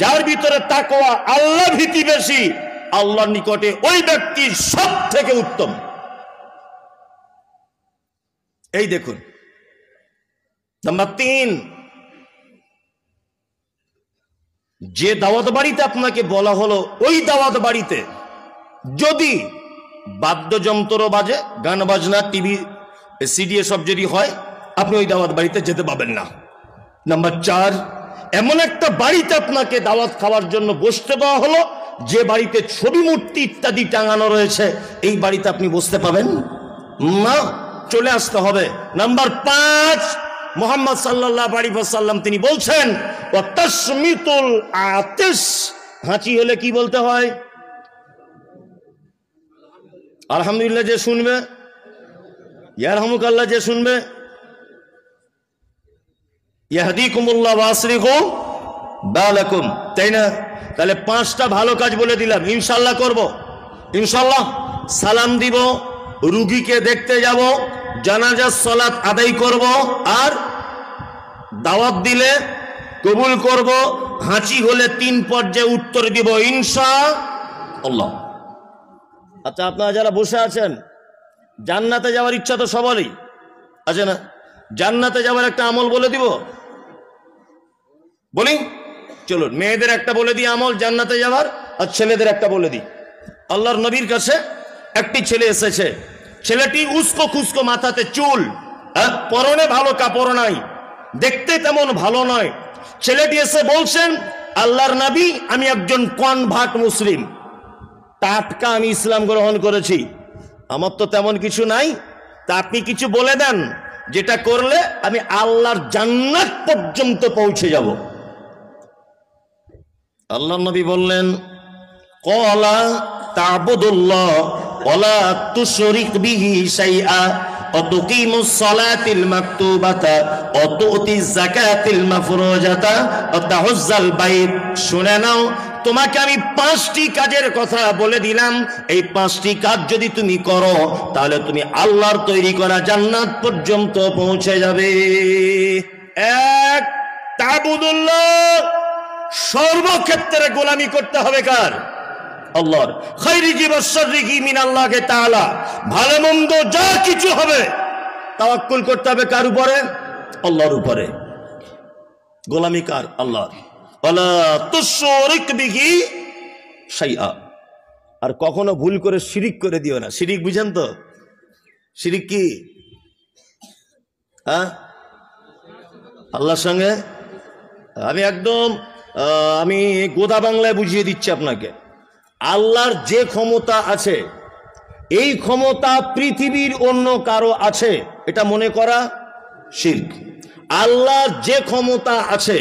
যার ভিতরে তাকওয়া আল্লাহ ভীতি বেশি, আল্লাহর নিকটে ওই ব্যক্তি সব থেকে উত্তম। এই দেখুন নাম্বার 3, যে দাওয়াত বাড়িতে আপনাকে বলা হলো ওই দাওয়াত বাড়িতে যদি বাদ্যযন্ত্র বাজে, গান বাজনা, টিভি, সিডি এসব যদি হয়, আপনি ওই দাওয়াত বাড়িতে যেতে পাবেন না। নাম্বার 4, এমন একটা বাড়িতে আপনাকে দাওয়াত খাওয়ার জন্য বসতে দেওয়া হলো যে বাড়িতে ছবি মূর্তি ইত্যাদি টাঙানো রয়েছে, এই বাড়িতে আপনি বসতে পাবেন না, চলে আসতে হবে। নাম্বার 5, মুহাম্মদ সাল্লাল্লাহু আলাইহি ওয়াসাল্লাম তিনি বলছেন ওয়া তাসমিতুল আতিস, হাঁচি হলে কি বলতে হয়? আলহামদুলিল্লাহ যে শুনবে, ইয়ারহামুকাল্লাহ যে শুনবে, ইয়াহদিকুমুল্লাহ ওয়া আসলিহু বালাকুম, তাই না? তাহলে 5টা ভালো কাজ বলে দিলাম, ইনশাআল্লাহ করব। ইনশাআল্লাহ সালাম দিব, রুগীকে দেখতে যাব, জানাজার সালাত আদায় করব, আর দাওয়াত দিলে কবুল করব, হাঁচি হলে 3 পর্যায়ে উত্তর দিব ইনশাআল্লাহ। আচ্ছা, আপনারা যারা বসে আছেন, জান্নাতে যাওয়ার ইচ্ছা তো সবারই আছে না? জান্নাতে যাওয়ার একটা আমল বলে দিব, বলি চলুন। মেয়েদের একটা বলে দিই আমল জান্নাতে যাওয়ার, আর ছেলেদের একটা বলে দিই। আল্লাহর নবীর কাছে একটি ছেলে এসেছে, ছেলেটি উস্কো খুস্কো, মাথাতে চুল, পরনে ভালো কাপড় নাই, দেখতে তেমন ভালো নয়। ছেলেটি এসে বলছেন, আল্লাহর নবী, আমি একজন কনভার্ট মুসলিম, টাটকা আমি ইসলাম গ্রহণ করেছি, আমার তো তেমন কিছু নাই, তা আপনি কিছু বলে দেন যেটা করলে আমি আল্লাহর জান্নাত পর্যন্ত পৌঁছে যাব। আল্লাহর নবী বললেন, ক্বালা তা'বুদুল্লাহ ওয়া লা তুশরিক বিহি শাইআ ওয়া তুকিমুস সালাতিল মাকতুবাতা ওয়া তু'তিজ যাকাতিল মাফরুজাতা ওয়া তাহুজ্জাল বাইত। শুনে নাও, তোমাকে আমি 5টি কাজের কথা বলে দিলাম, এই 5টি কাজ যদি তুমি করো তাহলে তুমি আল্লাহর তৈরি করা জান্নাত পর্যন্ত পৌঁছে যাবে। 1, তা'বুদুল্লাহ, সর্বক্ষেত্রে গোলামি করতে হবে কার? আল্লাহর। খায়রিহি ওয়া শাররিহি মিনাল্লাহি তাআলা, ভালো মন্দ যা কিছু হবে তাওয়াক্কুল করতে হবে কার উপরে? আল্লাহর উপরে। গোলামি কার? আল্লাহর। ওয়ালা তুশরিক বিহি শাইআ, আর কখনো ভুল করে শিরিক করে দিও না। শিরিক বুঝেন তো? শিরিক কি? আল্লাহর সঙ্গে আমি গোদা বাংলায় বুঝিয়ে দিচ্ছি আপনাকে। আল্লাহর যে ক্ষমতা আছে, এই ক্ষমতা পৃথিবীর অন্য কারো আছে, এটা মনে করা শিরক। আল্লাহর যে ক্ষমতা আছে,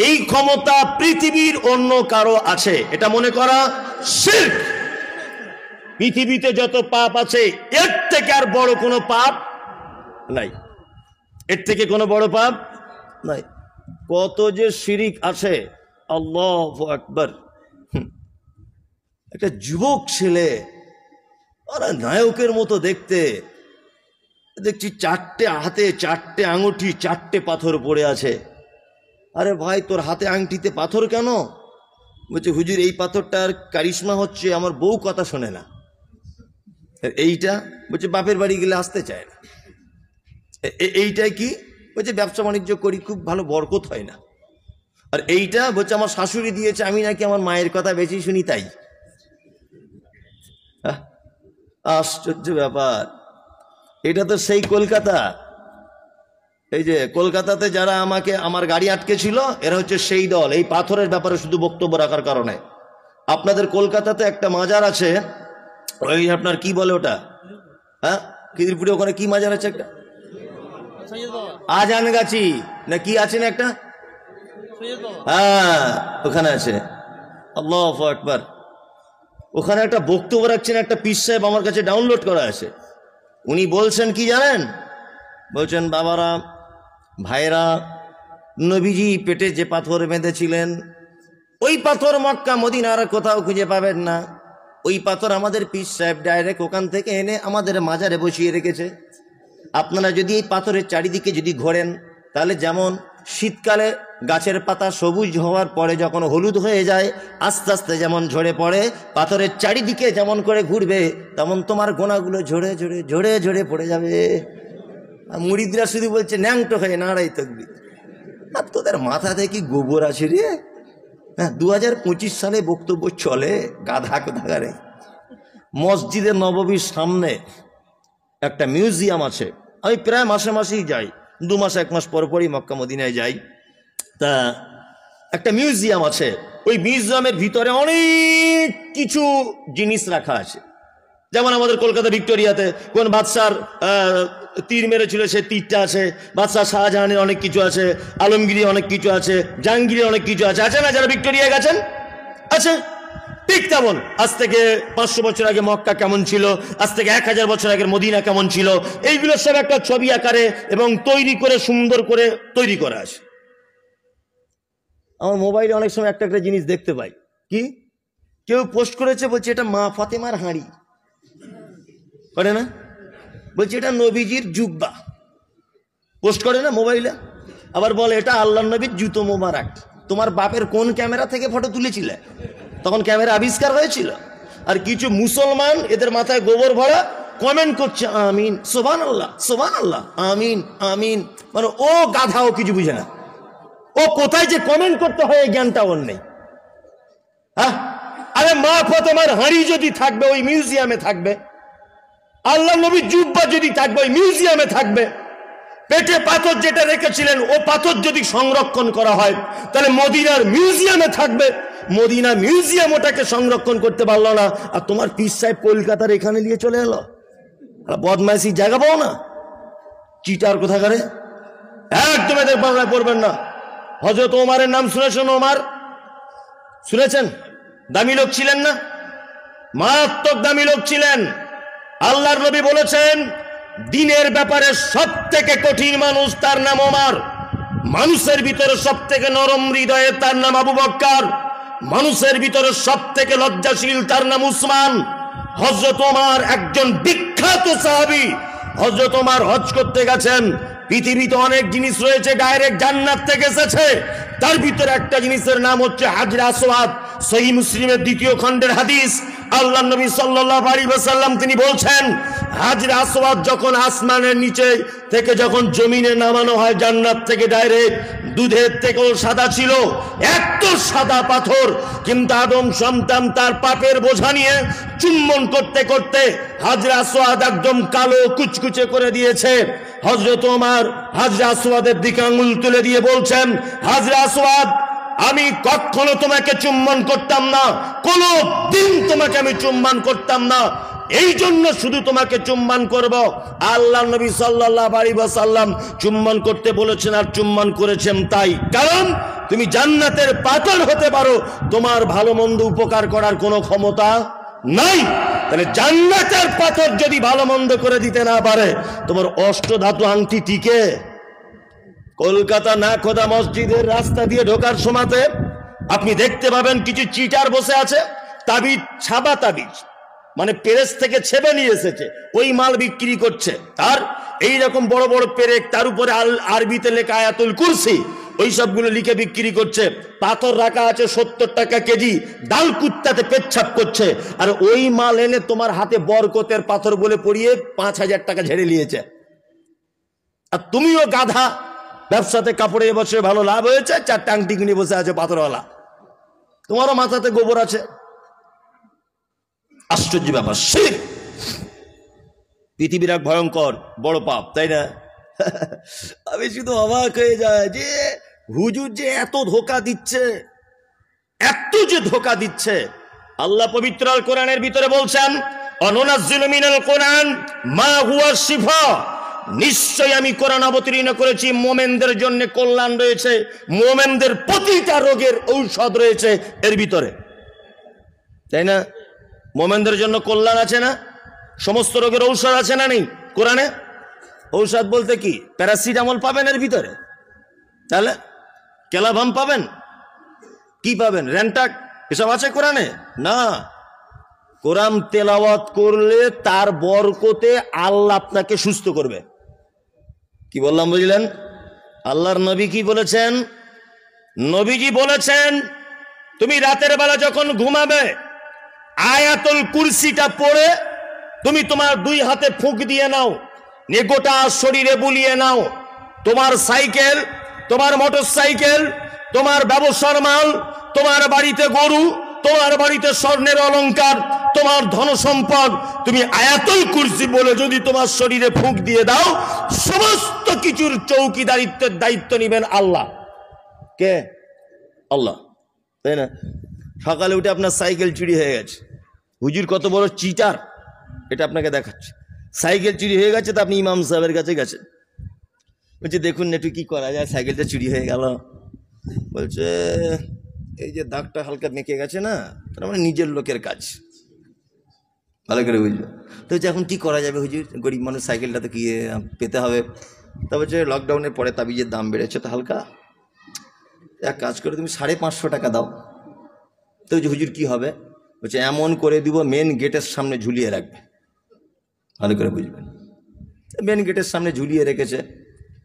এই ক্ষমতা পৃথিবীর অন্য কারো আছে, এটা মনে করা শিরক। পৃথিবীতে যত পাপ আছে, এর থেকে আর বড় কোনো পাপ নাই, এর থেকে কোনো বড় পাপ নাই। কত যে শিরিক আছে, আল্লাহু আকবার। একটা যুবক ছেলে, ওরা নায়কের মতো দেখতে, দেখছি 4টে হাতে 4টে আঙুঠি, 4টে পাথর পড়ে আছে। আরে ভাই, তোর হাতে আংটিতে পাথর কেন? বলছে, হুজুর এই পাথরটার কারিশমা হচ্ছে আমার বউ কথা শোনে না। এইটা বলছে বাপের বাড়ি গেলে আসতে চায় না। এইটাই কি? বলছে ব্যবসা বাণিজ্য করি, খুব ভালো বরকত হয় না। আর এইটা বলছে আমার শাশুড়ি দিয়েছে, আমি নাকি আমার মায়ের কথা বেশি শুনি তাই। আশ্চর্য ব্যাপার। এটা তো সেই কলকাতা, এই যে কলকাতাতে যারা আমার গাড়ি আটকে ছিল, এরা হচ্ছে সেই দল, এই পাথরের ব্যাপারে শুধু বক্তব্য রাখার কারণে। আপনাদের কলকাতাতে একটা মাজার আছে, ওই আপনার কি বলে ওটা, খিদিরপুরে ওখানে কি মাজার আছে একটা, আজানগাছি না কি আছে না একটা, ওখানে আছে। আল্লাহু আকবার। ওখানে একটা বক্তব্য রাখছেন একটা পীর সাহেব, আমার কাছে ডাউনলোড করা আছে। উনি বলছেন কি জানেন? বলছেন, বাবারা, ভাইরা, নবীজি পেটে যে পাথর বেঁধেছিলেন, ওই পাথর মক্কা মদিনার কোথাও খুঁজে পাবেন না। ওই পাথর আমাদের পীর সাহেব ডাইরেক্ট ওখান থেকে এনে আমাদের মাজারে বসিয়ে রেখেছে। আপনারা যদি এই পাথরের চারিদিকে যদি ঘোরেন, তাহলে যেমন শীতকালে গাছের পাতা সবুজ হওয়ার পরে যখন হলুদ হয়ে যায়, আস্তে আস্তে যেমন ঝরে পড়ে, পাথরের চারিদিকে যেমন করে ঘুরবে, তেমন তোমার গোনাগুলো ঝরে ঝরে ঝরে ঝরে পড়ে যাবে। মুরিদরা শুধু বলছে ন্যাংটো হয়ে নাড়াই তকবি। আর তোদের মাথা থেকে গোবর আছে রে, হ্যাঁ, 2025 সালে বক্তব্য চলে, গাধা কোথাকারে। মসজিদে নববীর সামনে একটা মিউজিয়াম আছে, আমি প্রায় মাসে মাসেই যাই, 2 মাস 1 মাস পর পরই মক্কা মদিনায় যাই। তা একটা মিউজিয়াম আছে, ওই মিউজিয়ামের ভিতরে অনেক কিছু জিনিস রাখা আছে। যেমন আমাদের কলকাতা ভিক্টোরিয়াতে কোন বাদশার তীর মেরেছিল সে তীরটা আছে, বাদশাহ শাহজাহানের অনেক কিছু আছে, আলমগীরি অনেক কিছু আছে, জাহাঙ্গীরের অনেক কিছু আছে, আছে না? যারা ভিক্টোরিয়া গেছেন আছে। ঠিক তেমন আজ থেকে 500 বছর আগে মক্কা কেমন ছিল, আজ থেকে 1000 বছর আগের মদিনা কেমন ছিল, এইগুলো সব একটা ছবি আকারে এবং তৈরি করে সুন্দর করে তৈরি করা আছে। আমার মোবাইলে অনেক সময় একটা একটা জিনিস দেখতে পাই, কি কেউ পোস্ট করেছে, বলছে এটা মা ফাতেমার হাঁড়ি, করে না? বলছে এটা নবীজির জুব্বা, পোস্ট করে না মোবাইলে। আবার বলে এটা আল্লাহ নবীর জুতো মোবারক। তোমার বাপের কোন ক্যামেরা থেকে ফটো তুলেছিলে? তখন ক্যামেরা আবিষ্কার হয়েছিল? আর কিছু মুসলমান এদের মাথায় গোবর ভরা কমেন্ট করছে আমিন সুবহানাল্লাহ সুবহানাল্লাহ আমিন আমিন, মানে ও গাধা, ও কিছু বুঝে না, ও কোথায় যে কমেন্ট করতে হয় এই জ্ঞানটা ওর নেই। হ্যাঁ, আরে মা ফাতেমার হাঁড়ি যদি থাকবে ওই মিউজিয়ামে থাকবে, আল্লাহ নবীর জুব্বা যদি থাকবে ওই মিউজিয়ামে থাকবে, পেটে পাথর যেটা রেখেছিলেন ও পাথর যদি সংরক্ষণ করা হয় তাহলে মদিনার মিউজিয়ামে থাকবে। মদিনা মিউজিয়াম ওটাকে সংরক্ষণ করতে পারলো না, আর তোমার পীর সাহেব কলকাতার এখানে নিয়ে চলে এলো। বদমাইশি জায়গা পাও না, চিটার কোথাকারে। একদম এদের বাংলায় পড়বেন না। হযরত ওমরের নাম শুনেছেন? ওমর শুনেছেন? দামি লোক ছিলেন না? মারাত্মক দামি লোক ছিলেন। আল্লাহর নবী বলেছেন দিনের ব্যাপারে সব থেকে কঠিন মানুষ তার নাম ওমর, মানুষের ভিতরে সব থেকে নরম হৃদয়ে তার নাম আবু বকর, মানুষের ভিতরে সব থেকে লজ্জাশীল তার নাম উসমান। হযরত ওমর একজন বিখ্যাত সাহাবী। হযরত ওমর হজ করতে গেছেন। পৃথিবীতে অনেক জিনিস রয়েছে ডাইরেক্ট জান্নাত থেকে এসেছে, তার ভিতরে একটা জিনিসের নাম হচ্ছে হাজরে আসওয়াদ। সহিহ মুসলিমের 2য় খণ্ডের হাদিস, আল্লাহ নবী সাল্লাল্লাহু আলাইহি ওয়াসাল্লাম তিনি বলছেন হাজরে আসওয়াদ যখন আসমানের নিচে থেকে যখন জমিনে নামানো হয় জান্নাত থেকে ডাইরেক্ট, দুধের থেকেও সাদা ছিল, এত সাদা পাথর। কিন্তু আদম সন্তান তার পাপের বোঝা নিয়ে চুম্বন করতে করতে হাজরে আসওয়াদ একদম কালো কুচকুচে করে দিয়েছে। হযরত ওমর হাজরে আসওয়াদের দিকে আঙুল তুলে দিয়ে বলছেন, হাজরে আসওয়াদ আমি কখনো তোমাকে চুম্বন করতাম না, কোনো দিন তোমাকে আমি চুম্বন করতাম না, এই জন্য শুধু তোমাকে চুম্বন করব। আল্লাহ নবী সাল্লাল্লাহু আলাইহি ওয়াসাল্লাম চুম্বন করতে বলেছেন আর চুম্বন করেছেন, তাই কারণ তুমি জান্নাতের পাথর হতে পারো, তোমার ভালো মন্দ উপকার করার কোনো ক্ষমতা নাই। তাহলে জান্নাতের পাথর যদি ভালো মন্দ করে দিতে না পারে, তোমার অষ্টধাতু আংটি টিকে? কলকাতা না খোদা মসজিদের রাস্তা দিয়ে ঢোকার সময়তে আপনি দেখতে পাবেন কিছু চিটার বসে আছে, তাবিজ ছাবা তাবিজ, মানে পেরেস থেকে ছেবে নিয়ে এসেছে, ওই মাল বিক্রি করছে। আর এই রকম বড় বড় পেরেক, তার উপরে আরবিতে লেখা আয়াতুল কুরসি, ওই সবগুলো লিখে বিক্রি করছে। পাথর রাখা আছে 70 টাকা কেজি, ডাল কুত্তাতে পেচ্ছাপ করছে। আর ওই মাল এনে তোমার হাতে বরকতের পাথর বলে পড়িয়ে 5000 টাকা ঝেড়ে নিয়েছে। আর তুমিও গাধা, ব্যবসাতে কাপড়ে এবছর ভালো লাভ হয়েছে, 4 টাংটি কিনে বসে আছে পাথরওয়ালা, তোমারও মাথাতে গোবর আছে। আশ্চর্য ব্যাপার, শিরক পৃথিবীর এক ভয়ঙ্কর বড় পাপ, তাই না? আমি শুধু অবাক হয়ে যায় যে হুজুর যে এত ধোঁকা দিচ্ছে, এত যে ধোঁকা দিচ্ছে। আল্লাহ পবিত্র আল কোরআনের ভিতরে বলছেন অনুনাজ্জিলু মিনাল কোরআন মা হুয়া শিফা, নিশ্চয় আমি কোরআন অবতীর্ণ করেছি মোমেনদের জন্য কল্যাণ রয়েছে, মোমেনদের প্রতিটা রোগের ঔষধ রয়েছে এর ভিতরে, তাই না? মোমেনদের জন্য কল্যাণ আছে না? সমস্ত রোগের ঔষধ আছে না নেই কোরআনে? ঔষধ বলতে কি? প্যারাসিটামল পাবেন এর ভিতরে? তাহলে ক্যালাভাম পাবেন? কি পাবেন? র্যান্টাক এসব আছে কোরআনে? না। কোরআন তেলাওয়াত করলে তার বরকতে আল্লাহ আপনাকে সুস্থ করবে। কি বললাম বুঝলেন? আল্লাহর নবী কি বলেছেন? নবীজি বলেছেন তুমি রাতের বেলা যখন ঘুমাবে আয়াতুল কুরসিটা পড়ে তুমি তোমার 2 হাতে ফুঁক দিয়ে নাও, নিয়ে গোটা শরীরে বুলিয়ে নাও। তোমার সাইকেল, তোমার মোটর সাইকেল, তোমার ব্যবসার মাল, তোমার বাড়িতে গরু, তোমার বাড়িতে স্বর্ণের অলংকার, তোমার ধন সম্পদ, তুমি আয়াতুল কুরসি বলে যদি তোমার শরীরে ফুঁক দিয়ে দাও, সমস্ত কিছুর চৌকিদারিত্বের দায়িত্ব নেবেন আল্লাহ। কে? আল্লাহ, তাই না? সকালে উঠে আপনার সাইকেল চুরি হয়ে গেছে, হুজুর কত বড় চিটার এটা আপনাকে দেখাচ্ছে। সাইকেল চুরি হয়ে গেছে, তো আপনি ইমাম সাহেবের কাছে গেছেন, বলছে দেখুন একটু কি করা যায়, সাইকেলটা চুরি হয়ে গেল। বলছে এই যে দাগটা হালকা মেকে গেছে না, তার মানে নিজের লোকের কাজ। ভালো করে বুঝলো তো, এখন কি করা যাবে হুজুর, গরিব মানুষ, সাইকেলটা তো কি পেতে হবে। তা বলছে লকডাউনের পরে তাবিজের দাম বেড়েছে তো হালকা, এক কাজ করে তুমি 550 টাকা দাও। তো হুজুর কি হবে? বলছে এমন করে দিব মেন গেটের সামনে ঝুলিয়ে রাখবে। ভালো করে বুঝবেন, মেন গেটের সামনে ঝুলিয়ে রেখেছে।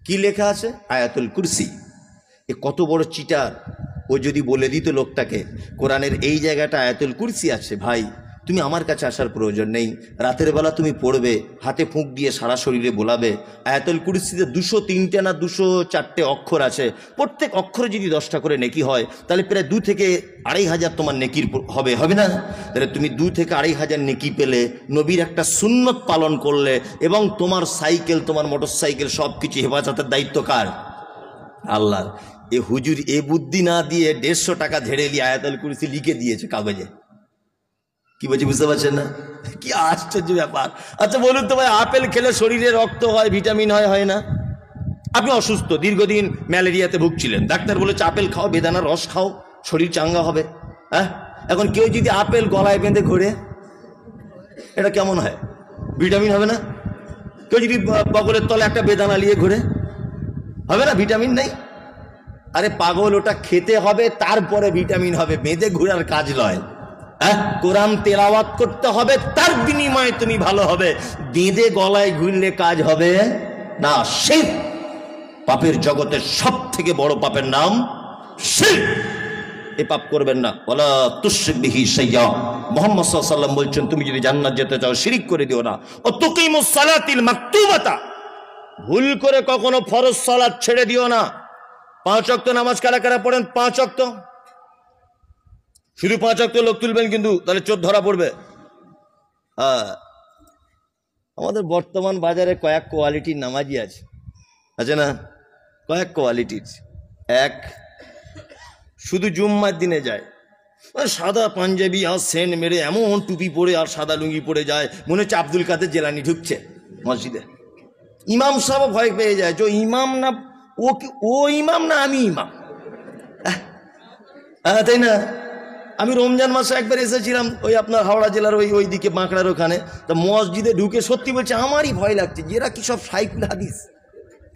কি লেখা আছে? আয়াতুল কুরসি। এ কত বড় চিটার! ও যদি বলে দিত লোকটাকে কোরআনের এই জায়গাটা আয়াতুল কুরসি আছে, ভাই তুমি আমার কাছে আসার প্রয়োজন নেই, রাতের বেলা তুমি পড়বে, হাতে ফুঁক দিয়ে সারা শরীরে বোলাবে। আয়াতুল কুরসিতে 203টে না 204টে অক্ষর আছে, প্রত্যেক অক্ষরে যদি 10টা করে নেকি হয়, তাহলে প্রায় 2 থেকে 2,500 তোমার নেকির হবে না? তাহলে তুমি 2 থেকে 2,500 নেকি পেলে, নবীর একটা সুন্নত পালন করলে, এবং তোমার সাইকেল, তোমার মোটর সাইকেল সব কিছু হেফাজতের দায়িত্ব কার? আল্লাহর। এ হুজুর এ বুদ্ধি না দিয়ে 150 টাকা ঝেড়ে নিয়ে আয়াতুল কুরসি লিখে দিয়েছে কাগজে। কি বলছি বুঝতে পারছেন না? কি আশ্চর্য ব্যাপার! আচ্ছা বলুন তো ভাই, আপেল খেলে শরীরে রক্ত হয়, ভিটামিন হয় না? আপনি অসুস্থ, দীর্ঘদিন ম্যালেরিয়াতে ভুগছিলেন, ডাক্তার বলেছে আপেল খাও, বেদানার রস খাও, শরীর চাঙ্গা হবে। হ্যাঁ, এখন কেউ যদি আপেল গলায় বেঁধে ঘোরে, এটা কেমন হয়? ভিটামিন হবে না? কেউ যদি বগলের তলে একটা বেদানা নিয়ে ঘোরে, হবে না? ভিটামিন নেই। আরে পাগল, ওটা খেতে হবে, তারপরে ভিটামিন হবে, বেঁধে ঘোরার কাজ নয়। কোরআন তেলাওয়াত করতে হবে, তার বিনিময়ে তুমি ভালো হবে। বেঁধে গলায় ঘুরলে কাজ হবে না। শিরক, পাপের জগতের সব থেকে বড় পাপের নাম শিরক। এ পাপ করবেন না। ওয়ালা তুশরিক বিহি শাইয়্যা। মুহাম্মদ সাল্লাল্লাহু আলাইহি ওয়াসাল্লাম বলছেন, তুমি যদি জান্নাত যেতে চাও শিরক করে দিও না। ও তুকিমুস সালাতিল মাকতুবাতা, ভুল করে কখনো ফরজ সালাত ছেড়ে দিও না। 5 ওয়াক্ত নামাজ কারা কারা পড়েন? 5 ওয়াক্ত, শুধু 5 ওয়াক্ত লোক তুলবেন কিন্তু, তাহলে চোর ধরা পড়বে। আমাদের বর্তমান বাজারে কয়েক কোয়ালিটির নামাজি আছে না? কয়েক কোয়ালিটির। এক, শুধু জুম্মার দিনে যায়, সাদা পাঞ্জাবি আর সেন মেরে এমন টুপি পরে আর সাদা লুঙ্গি পরে যায়, মনে হচ্ছে আব্দুল কাদের জেলানি ঢুকছে মসজিদে। ইমাম সাহেব ভয় পেয়ে যায়, যে ইমাম না ও ইমাম না আমি ইমাম। তাই না? আমি রমজান মাসে একবার এসেছিলাম ওই আপনার হাওড়া জেলার ওই দিকে বাঁকড়ার ওখানে, তা মসজিদে ঢুকে সত্যি বলছে আমারই ভয় লাগছে, যে এরা কি সব সাইকুল হাদিস,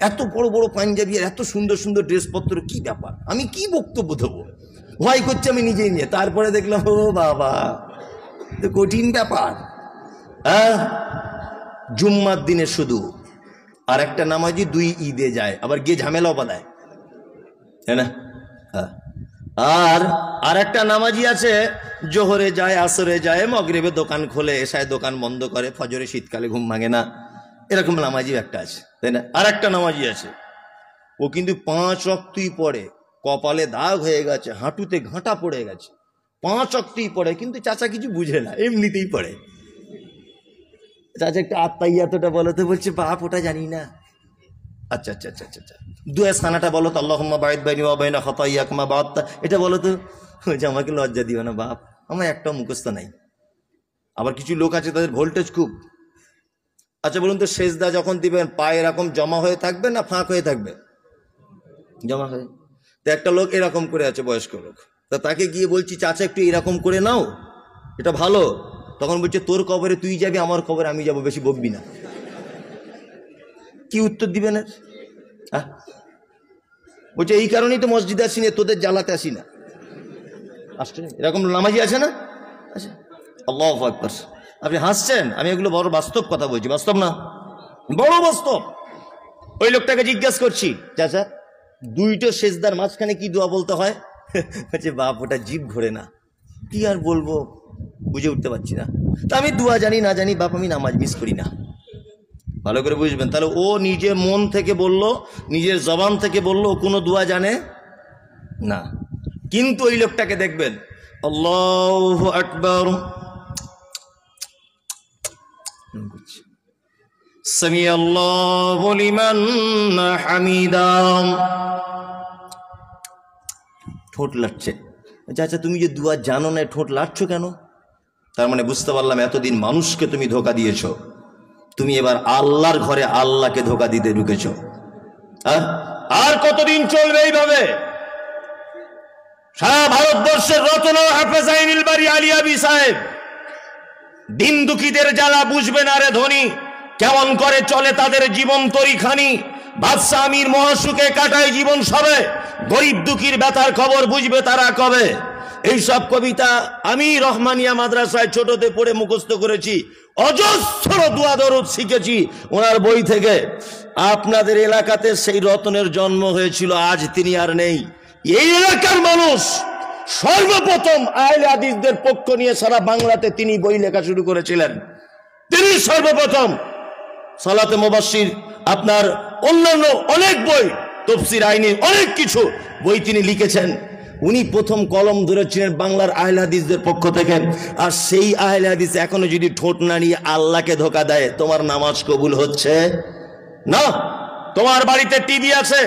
এত বড় বড় পাঞ্জাবি আর এত সুন্দর সুন্দর ড্রেসপত্র, কি ব্যাপার, আমি কি বক্তব্য দেবো, ভয় করছে আমি নিজেই নিয়ে। তারপরে দেখলাম ও বাবা, তো কঠিন ব্যাপার। জুম্মার দিনে শুধু। আর একটা নামাজি 2 ঈদে যায়, আবার গিয়ে ঝামেলাও বাঁধায়, তাই না? আর একটা নামাজি আছে, জোহরে যায়, আসরে যায়, মগরিবে দোকান খোলে, এশায় দোকান বন্ধ করে, ফজরে শীতকালে ঘুম ভাঙে না, এরকম নামাজি একটা আছে, তাই না? আর একটা নামাজি আছে, ও কিন্তু 5 ওয়াক্তই পড়ে, কপালে দাগ হয়ে গেছে, হাঁটুতে ঘাঁটা পড়ে গেছে, 5 ওয়াক্তই পড়ে, কিন্তু চাচা কিছু বুঝে না, এমনিতেই পড়ে। চাচা একটা আত্মাইয়াতটা বলো তো, বলছে বাপ ওটা জানি না। আচ্ছা আচ্ছা আচ্ছা আচ্ছা, দুয়া সানাটা বলো তো, আল্লাহুম্মা বাঈদ বাইনি ওয়া বাইনা খাতাইয়া কামা বা'আদতা, এটা বলো তো। যে আমাকে লজ্জা দিও না বাপ, আমার একটাও মুখস্থ নাই। আবার কিছু লোক আছে তাদের ভোল্টেজ খুব। আচ্ছা বলুন তো, সেজদা যখন দিবেন পায়ে এরকম জমা হয়ে থাকবে না ফাঁক হয়ে থাকবে? জমা হয়ে। তো একটা লোক এরকম করে আছে, বয়স্ক লোক, তা তাকে গিয়ে বলছি চাচা একটু এরকম করে নাও, এটা ভালো। তখন বলছে তোর কবরে তুই যাবি, আমার কবরে আমি যাব, বেশি বকবি না। কি উত্তর দিবেন? বলছে এই কারণেই তো মসজিদে আসি না, তোদের জ্বালাতে আসি না। আসছে এরকম নামাজি আছে না? আচ্ছা, আল্লাহু আকবার। আপনি হাসছেন, আমি এগুলো বড় বাস্তব কথা বলছি, বাস্তব না, বড় বাস্তব। ওই লোকটাকে জিজ্ঞাসা করছি, চাচা 2টো সেজদার মাঝখানে কি দোয়া বলতে হয়? বলছে বাপ ওটা জিভ ঘোরে না। কি আর বলবো, বুঝে উঠতে পারছি না। তা আমি দোয়া জানি না জানি বাপ, আমি নামাজ মিস করি না। ভালো করে বুঝবেন। তাহলে ও নিজের মন থেকে বলল, নিজের জবান থেকে বলল, ও কোনো দোয়া জানে না। কিন্তু ওই লোকটাকে দেখবেন আল্লাহু আকবার, সামি আল্লাহু লিমান হামিদা, ঠোঁট লাটছে। আচ্ছা তুমি যে দুয়া জানো না, ঠোঁট লাটছো কেন? তার মানে বুঝতে পারলাম এতদিন মানুষকে তুমি ধোকা দিয়েছ, তুমি এবার আল্লাহর ঘরে আল্লাহকে ধোকা দিতে ঢুকেছ। আর কতদিন চলবে এইভাবে? সারা ভারতবর্ষের রতনা হাফেজ আইনুল বারী আলী আবি সাহেব দিন দুঃখীদের জ্বালা বুঝবে না রে ধনী, কেমন করে চলে তাদের জীবন তরিখানি। বাদশাহ আমির মহাসুখে কাটায় জীবন সবে, গরিব দুঃখীর ব্যথার খবর বুঝবে তারা কবে। এইসব কবিতা আমি রহমানিয়া মাদ্রাসায় ছোটতে পড়ে মুখস্থ করেছি, অজস্র দোয়া দরুদ শিখেছি ওনার বই থেকে। আপনাদের এলাকাতে সেই রতনের জন্ম হয়েছিল, আজ তিনি আর নেই। এই এলাকার মানুষ সর্বপ্রথম আহলে হাদিসদের পক্ষ নিয়ে সারা বাংলাতে তিনি বই লেখা শুরু করেছিলেন। তিনি সর্বপ্রথম সালাতে মুবাশশির, আপনার অন্যান্য অনেক বই, তাফসীর আইনি অনেক কিছু বই তিনি লিখেছেন। উনি প্রথম কলম ধরেছিলেন বাংলার আহলে হাদিসদের পক্ষ থেকে। আর সেই আহলে হাদিস এখনো যদি ঠোঁট নাড়িয়ে আল্লাহকে ধোকা দেয়, তোমার নামাজ কবুল হচ্ছে না। তোমার বাড়িতে টিভি আছে,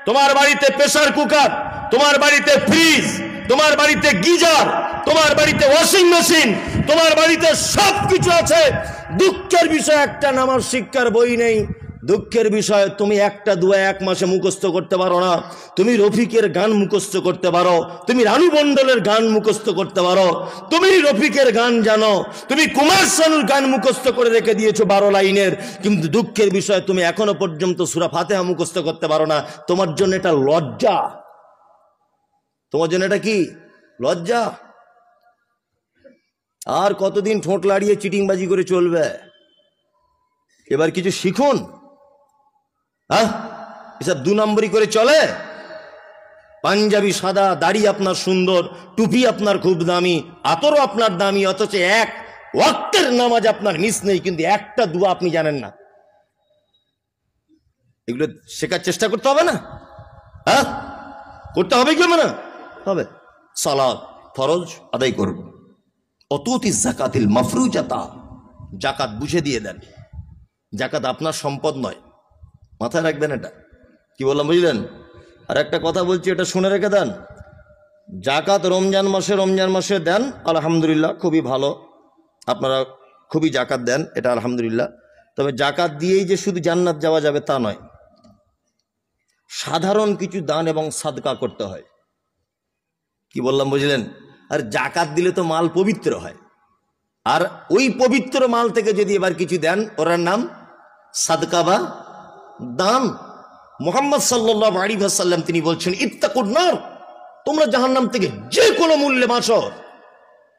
তোমার বাড়িতে প্রেসার কুকার, তোমার বাড়িতে ফ্রিজ, তোমার বাড়িতে গিজার, তোমার বাড়িতে ওয়াশিং মেশিন, তোমার বাড়িতে সব কিছু আছে। দুঃখের বিষয় একটা নামাজ শিক্ষার বই নেই। দুঃখের বিষয় তুমি একটা দুয়া এক মাসে মুখস্থ করতে পারো না। তুমি রফিকের গান মুখস্থ করতে পারো, তুমি রানু মণ্ডলের গান মুখস্থ করতে পারো, তুমি রফিকের গান জানো, তুমি কুমার শানুর গান মুখস্থ করে রেখে দিয়েছো 12 লাইনের। কিন্তু দুঃখের বিষয় তুমি এখনো পর্যন্ত সূরা ফাতিহা মুখস্থ করতে পারো না। তোমার জন্য এটা লজ্জা, তোমার জন্য এটা কি লজ্জা। আর কতদিন ঠোঁট লাড়িয়ে চিটিংবাজি করে চলবে? এবার কিছু শিখুন। এসব 2 নম্বরই করে চলে। পাঞ্জাবি সাদা, দাড়ি আপনার সুন্দর, টুপি আপনার খুব দামি, আতরও আপনার দামি, অথচ এক ওয়াক্তের নামাজ আপনার মিস নেই, কিন্তু একটা দোয়া আপনি জানেন না। এগুলো শেখার চেষ্টা করতে হবে না? করতে হবে কি না? হবে। সালাত ফরজ আদায় করব। অতুতি যাকাতিল মাফরুজাতা, যাকাত বুঝে দিয়ে দেন। যাকাত আপনার সম্পদ নয়, মাথায় রাখবেন এটা। কি বললাম বুঝলেন? আর একটা কথা বলছি, এটা শুনে রেখে দেন। যাকাত রমজান মাসে দেন, আলহামদুলিল্লাহ, খুবই ভালো, আপনারা খুবই যাকাত দেন, এটা আলহামদুলিল্লাহ। তবে যাকাত দিয়েই যে শুধু জান্নাত যাওয়া যাবে তা নয়, সাধারণ কিছু দান এবং সাদকা করতে হয়। কি বললাম বুঝলেন? আর যাকাত দিলে তো মাল পবিত্র হয়, আর ওই পবিত্র মাল থেকে যদি এবার কিছু দেন, ওর নাম সাদকা বা দান। মুহাম্মদ সাল্লাল্লাহু আলাইহি ওয়াসাল্লাম তিনি বলছেন, ইত্তাকুন নার, তোমরা জাহান্নাম থেকে যে কোনো মূল্যে বাঁচো।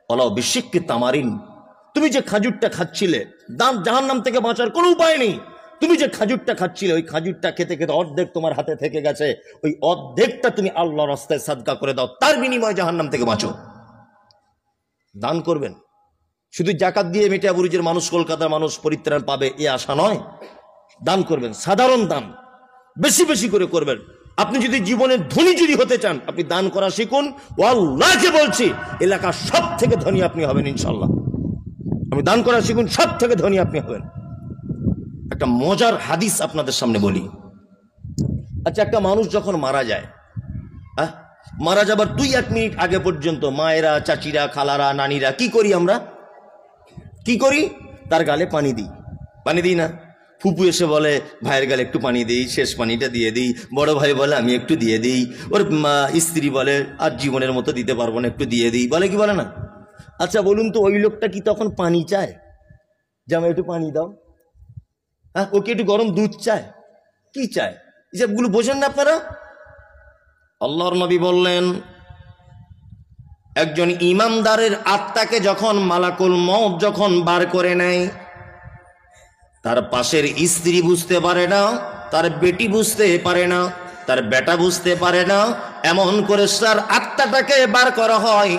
ওয়ালাউ বিশিক্কি তামারিন, তুমি যে খাজুরটা খাচ্ছিলে, জাহান্নাম থেকে বাঁচার কোনো উপায় নেই। তুমি যে খাজুরটা খাচ্ছিলে, ওই খাজুরটা খেতে খেতে অর্ধেক তোমার হাতে থেকে গেছে, ওই অর্ধেকটা তুমি আল্লাহর রাস্তায় সাদকা করে দাও, তার বিনিময়ে জাহান্নাম থেকে বাঁচো। দান করবেন। শুধু যাকাত দিয়ে মেটিয়াবুরুজের মানুষ, কলকাতার মানুষ পরিত্রাণ পাবে এ আশা নয়। দান করবেন, সাধারণ দান বেশি বেশি করে করবেন। আপনি যদি জীবনের ধনী যদি হতে চান, আপনি দান করা শিখুন। আল্লাহকে বলছি, এলাকার সব থেকে ধনী আপনি হবেন ইনশাল্লাহ। আপনি দান করা শিখুন, সব থেকে ধনী আপনি হবেন। একটা মজার হাদিস আপনাদের সামনে বলি। আচ্ছা, একটা মানুষ যখন মারা যায়, মারা যাবার 2-1 মিনিট আগে পর্যন্ত মায়েরা, চাচিরা, খালারা, নানিরা কি করি? আমরা কি করি? তার গালে পানি দিই, পানি দিই না? ফুপু এসে বলে ভাইয়ের গালে একটু পানি দিই, শেষ পানিটা দিয়ে দিই। বড় ভাই বলে আমি একটু দিয়ে দিই। ওর স্ত্রী বলে আর জীবনের মতো দিতে পারবো না, একটু দিয়ে দিই, বলে কি বলে না? আচ্ছা বলুন তো, ওই লোকটা কি তখন পানি চায় যে আমায় একটু পানি দাও? ওকে একটু গরম দুধ চায়? কি চায়? এসবগুলো বোঝেন না আপনারা? আল্লাহর নবী বললেন, একজন ইমানদারের আত্মাকে যখন মালাকুল মউত যখন বার করে নেয়, তার পাশের স্ত্রী বুঝতে পারে না, তার বেটি বুঝতে পারে না, তার বেটা বুঝতে পারে না, এমন করে তার আত্মাটাকে বার করা হয়।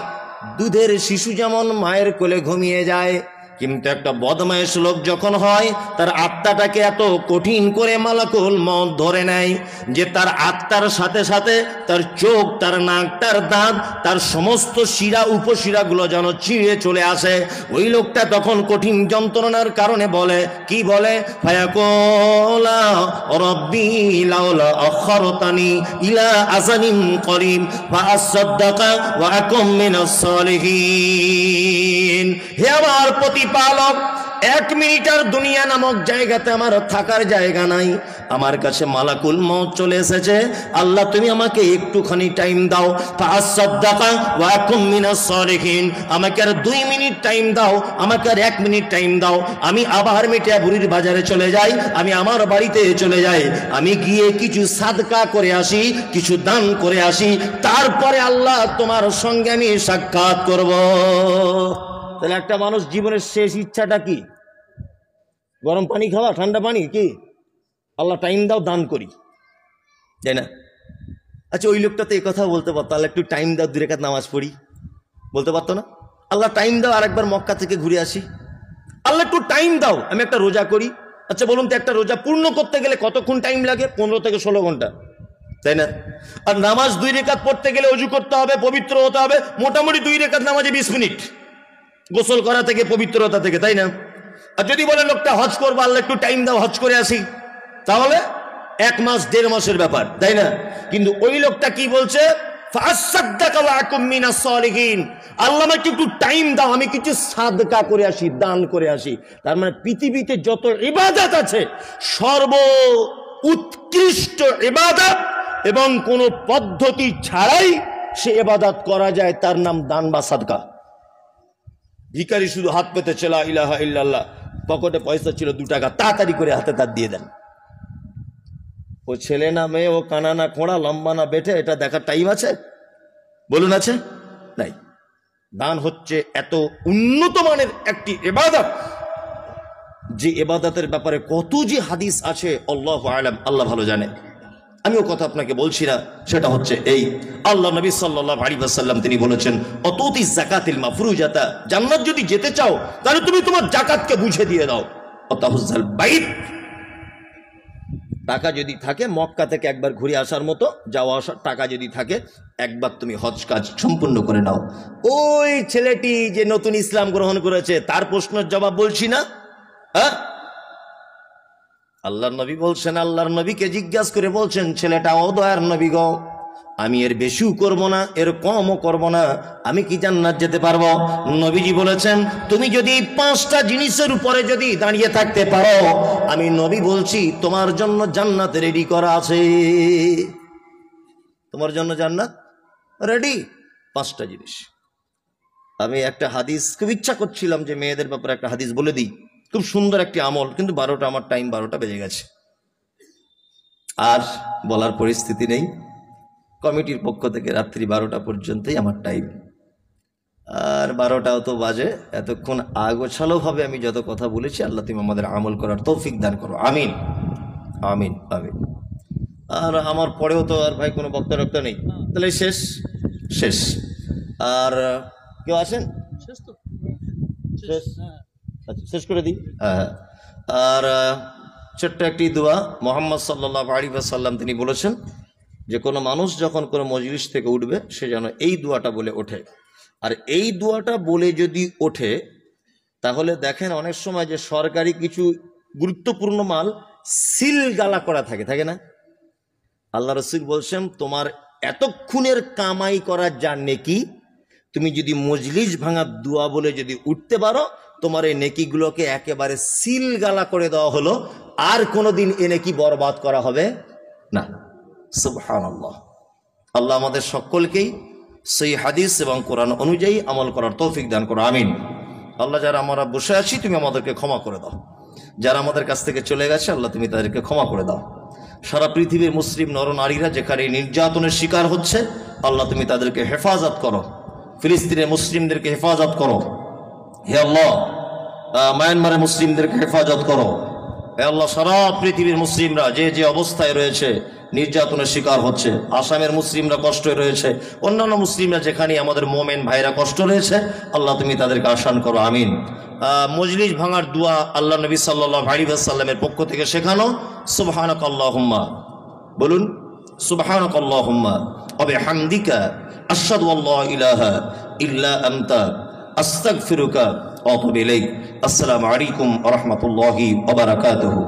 দুধের শিশু যেমন মায়ের কোলে ঘুমিয়ে যায়, কিন্তু একটা বদমাইশ লোক যখন হয়, তার আত্মাটাকে এত কঠিন করে মালাকুল মউত ধরে নেয় যে তার আত্মার সাথে সাথে তার চোখ, তার নাক, তার দাঁত, তার সমস্ত শিরা উপশিরাগুলো যেন চিড়ে চলে আসে। ওই লোকটা তখন কঠিন যন্ত্রণার কারণে বলে, কি বলে? ফায়াকুলা রব্বি লাউলা আখারতানি ইলা আজালিন করিম ফাআসাদদাকা ওয়া আকুম মিনাস সালিহিন। হে আমার প্রতিপালক, 1 মিনিট আর দুনিয়া নামক জায়গাতে আমার থাকার জায়গা নাই। আমার কাছে মালাকুল মউত চলে এসেছে। আল্লাহ তুমি আমাকে একটুখানি টাইম দাও। ফাআসাদদাকা ওয়া আকুম মিনাস সালিহিন। আমাকে আর 2 মিনিট টাইম দাও, আমাকে আর 1 মিনিট টাইম দাও। আমি আবার মিটিয়া বুড়ির বাজারে চলে যাই, আমি আমার বাড়িতে চলে যাই, আমি গিয়ে কিছু সাদকা করে আসি, কিছু দান করে আসি, তারপরে আল্লাহ তোমার সঙ্গে আমি সাক্ষাৎ করব। তাহলে একটা মানুষ জীবনের শেষ ইচ্ছাটা কি? গরম পানি খাওয়া, ঠান্ডা পানি? কি আল্লাহ টাইম দাও, দান করি, তাই না? আচ্ছা, ওই লোকটা তো এই কথা বলতে পারতো, আল্লাহ একটু টাইম দাও, 2 রাকাত নামাজ পড়ি, বলতে পারতো না? আল্লাহ টাইম দাও, আরেকবার মক্কা থেকে ঘুরে আসি। আল্লাহ একটু টাইম দাও, আমি একটা রোজা করি। আচ্ছা বলুন তো, একটা রোজা পূর্ণ করতে গেলে কতক্ষণ টাইম লাগে? 15 থেকে 16 ঘন্টা, তাই না? আর নামাজ 2 রাকাত পড়তে গেলে অজু করতে হবে, পবিত্র হতে হবে, মোটামুটি 2 রাকাত নামাজে 20 মিনিট, গোসল করা থেকে, পবিত্রতা থেকে, তাই না? আর যদি বলে লোকটা হজ করবো, আল্লাহ একটু টাইম দাও, হজ করে আসি, তাহলে 1 মাস 1.5 মাসের ব্যাপার, তাই না? কিন্তু ওই লোকটা কি বলছে? ফাআসাদদাকা ওয়া আকুম মিনাস সালিহিন। আল্লাহ আমাকে একটু টাইম দাও, আমি কিছু সাদকা করে আসি, দান করে আসি। তার মানে পৃথিবীতে যত ইবাদত আছে, সর্ব উৎকৃষ্ট ইবাদত এবং কোন পদ্ধতি ছাড়াই সে ইবাদত করা যায়, তার নাম দান বা সাদকা। ভিখারি শুধু হাত পেতেছে লা ইলাহা ইল্লাল্লাহ, পকেটে পয়সা ছিল 2 টাকা, তাড়াতাড়ি করে হাতে তার দিয়ে দেন। ও ছেলে না মেয়ে, ও কানা না খোঁড়া, লম্বা না বেটে, এটা দেখার টাইম আছে? বলুন, আছে? নাই। দান হচ্ছে এত উন্নত মানের একটি ইবাদত, যে ইবাদতের ব্যাপারে কত যে হাদিস আছে আল্লাহু আ'লাম, আল্লাহ ভালো জানে। আমিও কথা আপনাকে বলছি না, সেটা হচ্ছে এই, আল্লাহ নবী সাল্লাল্লাহু আলাইহি ওয়াসাল্লাম তিনি বলেছেন, অতুতি যাকাতিল মাফরুজাতা, জান্নাত যদি যেতে চাও তাহলে তুমি তোমার যাকাতকে বুঝে দিয়ে দাও। অতাহুজ্জাল বাইত, টাকা যদি থাকে মক্কা থেকে একবার ঘুরে আসার মতো যাওয়া আসার টাকা যদি থাকে, একবার তুমি হজ কাজ সম্পূর্ণ করে নাও। ওই ছেলেটি যে নতুন ইসলাম গ্রহণ করেছে, তার প্রশ্নের জবাব বলছি না? হ্যাঁ, আল্লাহর নবী বলছেন, আল্লাহর নবীকে জিজ্ঞাসা করে বলছেন, ছেলেটা ও দয়ার নবী গো, আমি এর বেশিও করব না, এর কমও করব না, আমি কি জান্নাত যেতে পারবো? নবীজি বলেছেন, তুমি যদি 5টা জিনিসের উপরে যদি দাঁড়িয়ে থাকতে পারো, আমি নবী বলছি তোমার জন্য জান্নাত রেডি করা আছে। তোমার জন্য জান্নাত রেডি, 5টা জিনিস। আমি একটা হাদিস খুব ইচ্ছা করছিলাম যে মেয়েদের ব্যাপারে একটা হাদিস বলে দিই, খুব সুন্দর একটি আমল, কিন্তু 12টা, আমার টাইম 12টা বেজে গেছে, আর বলার পরিস্থিতি নেই। কমিটির পক্ষ থেকে রাত্রি 12টা পর্যন্তই আমার টাইম, আর 12টাও তো বাজে। এতক্ষণ আগোছালো ভাবে আমি যত কথা বলেছি, আল্লাহ তুমি আমাদের আমল করার তৌফিক দান করো, আমিন আমিন আমিন। আর আমার পরেও তো আর ভাই কোনো বক্তা নেই, তাহলে শেষ শেষ। আর কেউ আছেন? শেষ, আচ্ছা শেষ করে দিই। আর ছোট্ট একটি দোয়া, মুহাম্মদ সাল্লাল্লাহু আলাইহি ওয়াসাল্লাম তিনি বলেছেন যে কোনো মানুষ যখন কোনো মজলিস থেকে উঠবে, সে যেন এই দোয়াটা বলে ওঠে। আর এই দোয়াটা বলে যদি ওঠে, তাহলে দেখেন অনেক সময় যে সরকারি কিছু গুরুত্বপূর্ণ মাল সিল গালা করা থাকে না? আল্লাহ রাসূল বলছেন, তোমার এতক্ষণের কামাই করার যা নেকি, তুমি যদি মজলিস ভাঙার দোয়া বলে যদি উঠতে পারো, তোমার এই নেকিগুলোকে একেবারে সিল গালা করে দেওয়া হলো, আর কোনোদিন এ নেকি বরবাদ করা হবে না। সুবহানাল্লাহ। আল্লাহ আমাদের সকলকেই সেই হাদিস এবং কোরআন অনুযায়ী আমল করার তৌফিক দান করো, আমিন। আল্লাহ, যারা আমরা বসে আছি তুমি আমাদেরকে ক্ষমা করে দাও, যারা আমাদের কাছ থেকে চলে গেছে আল্লাহ তুমি তাদেরকে ক্ষমা করে দাও। সারা পৃথিবীর মুসলিম নরনারীরা যেখানে নির্যাতনের শিকার হচ্ছে, আল্লাহ তুমি তাদেরকে হেফাজত করো, ফিলিস্তিনের মুসলিমদেরকে হেফাজত করো, হে আল্লাহ, মায়ানমারের মুসলিমদেরকে হেফাজত করো, হে আল্লাহ, সারা পৃথিবীর মুসলিমরা যে যে অবস্থায় রয়েছে, নির্যাতনের শিকার হচ্ছে, আসামের মুসলিমরা কষ্টে রয়েছে, অন্যান্য মুসলিমরা যেখানে আমাদের মোমেন ভাইরা কষ্ট রয়েছে, আল্লাহ তুমি তাদেরকে আসান করো, আমিন। মজলিস ভাঙার দোয়া আল্লাহ নবী সাল্লাল্লাহু আলাইহি ওয়াসাল্লামের পক্ষ থেকে শেখানো। সুবহানাকাল্লাহুম্মা, বলুন সুবহানাকাল্লাহুম্মা ওয়া বিহামদিকা আশহাদু আল্লা ইলাহা ইল্লা আনতা আস্তাগফিরুকা ওয়া আতুবু ইলাইক। আসসালামু আলাইকুম ওয়া রাহমাতুল্লাহি ওয়া বারাকাতুহু।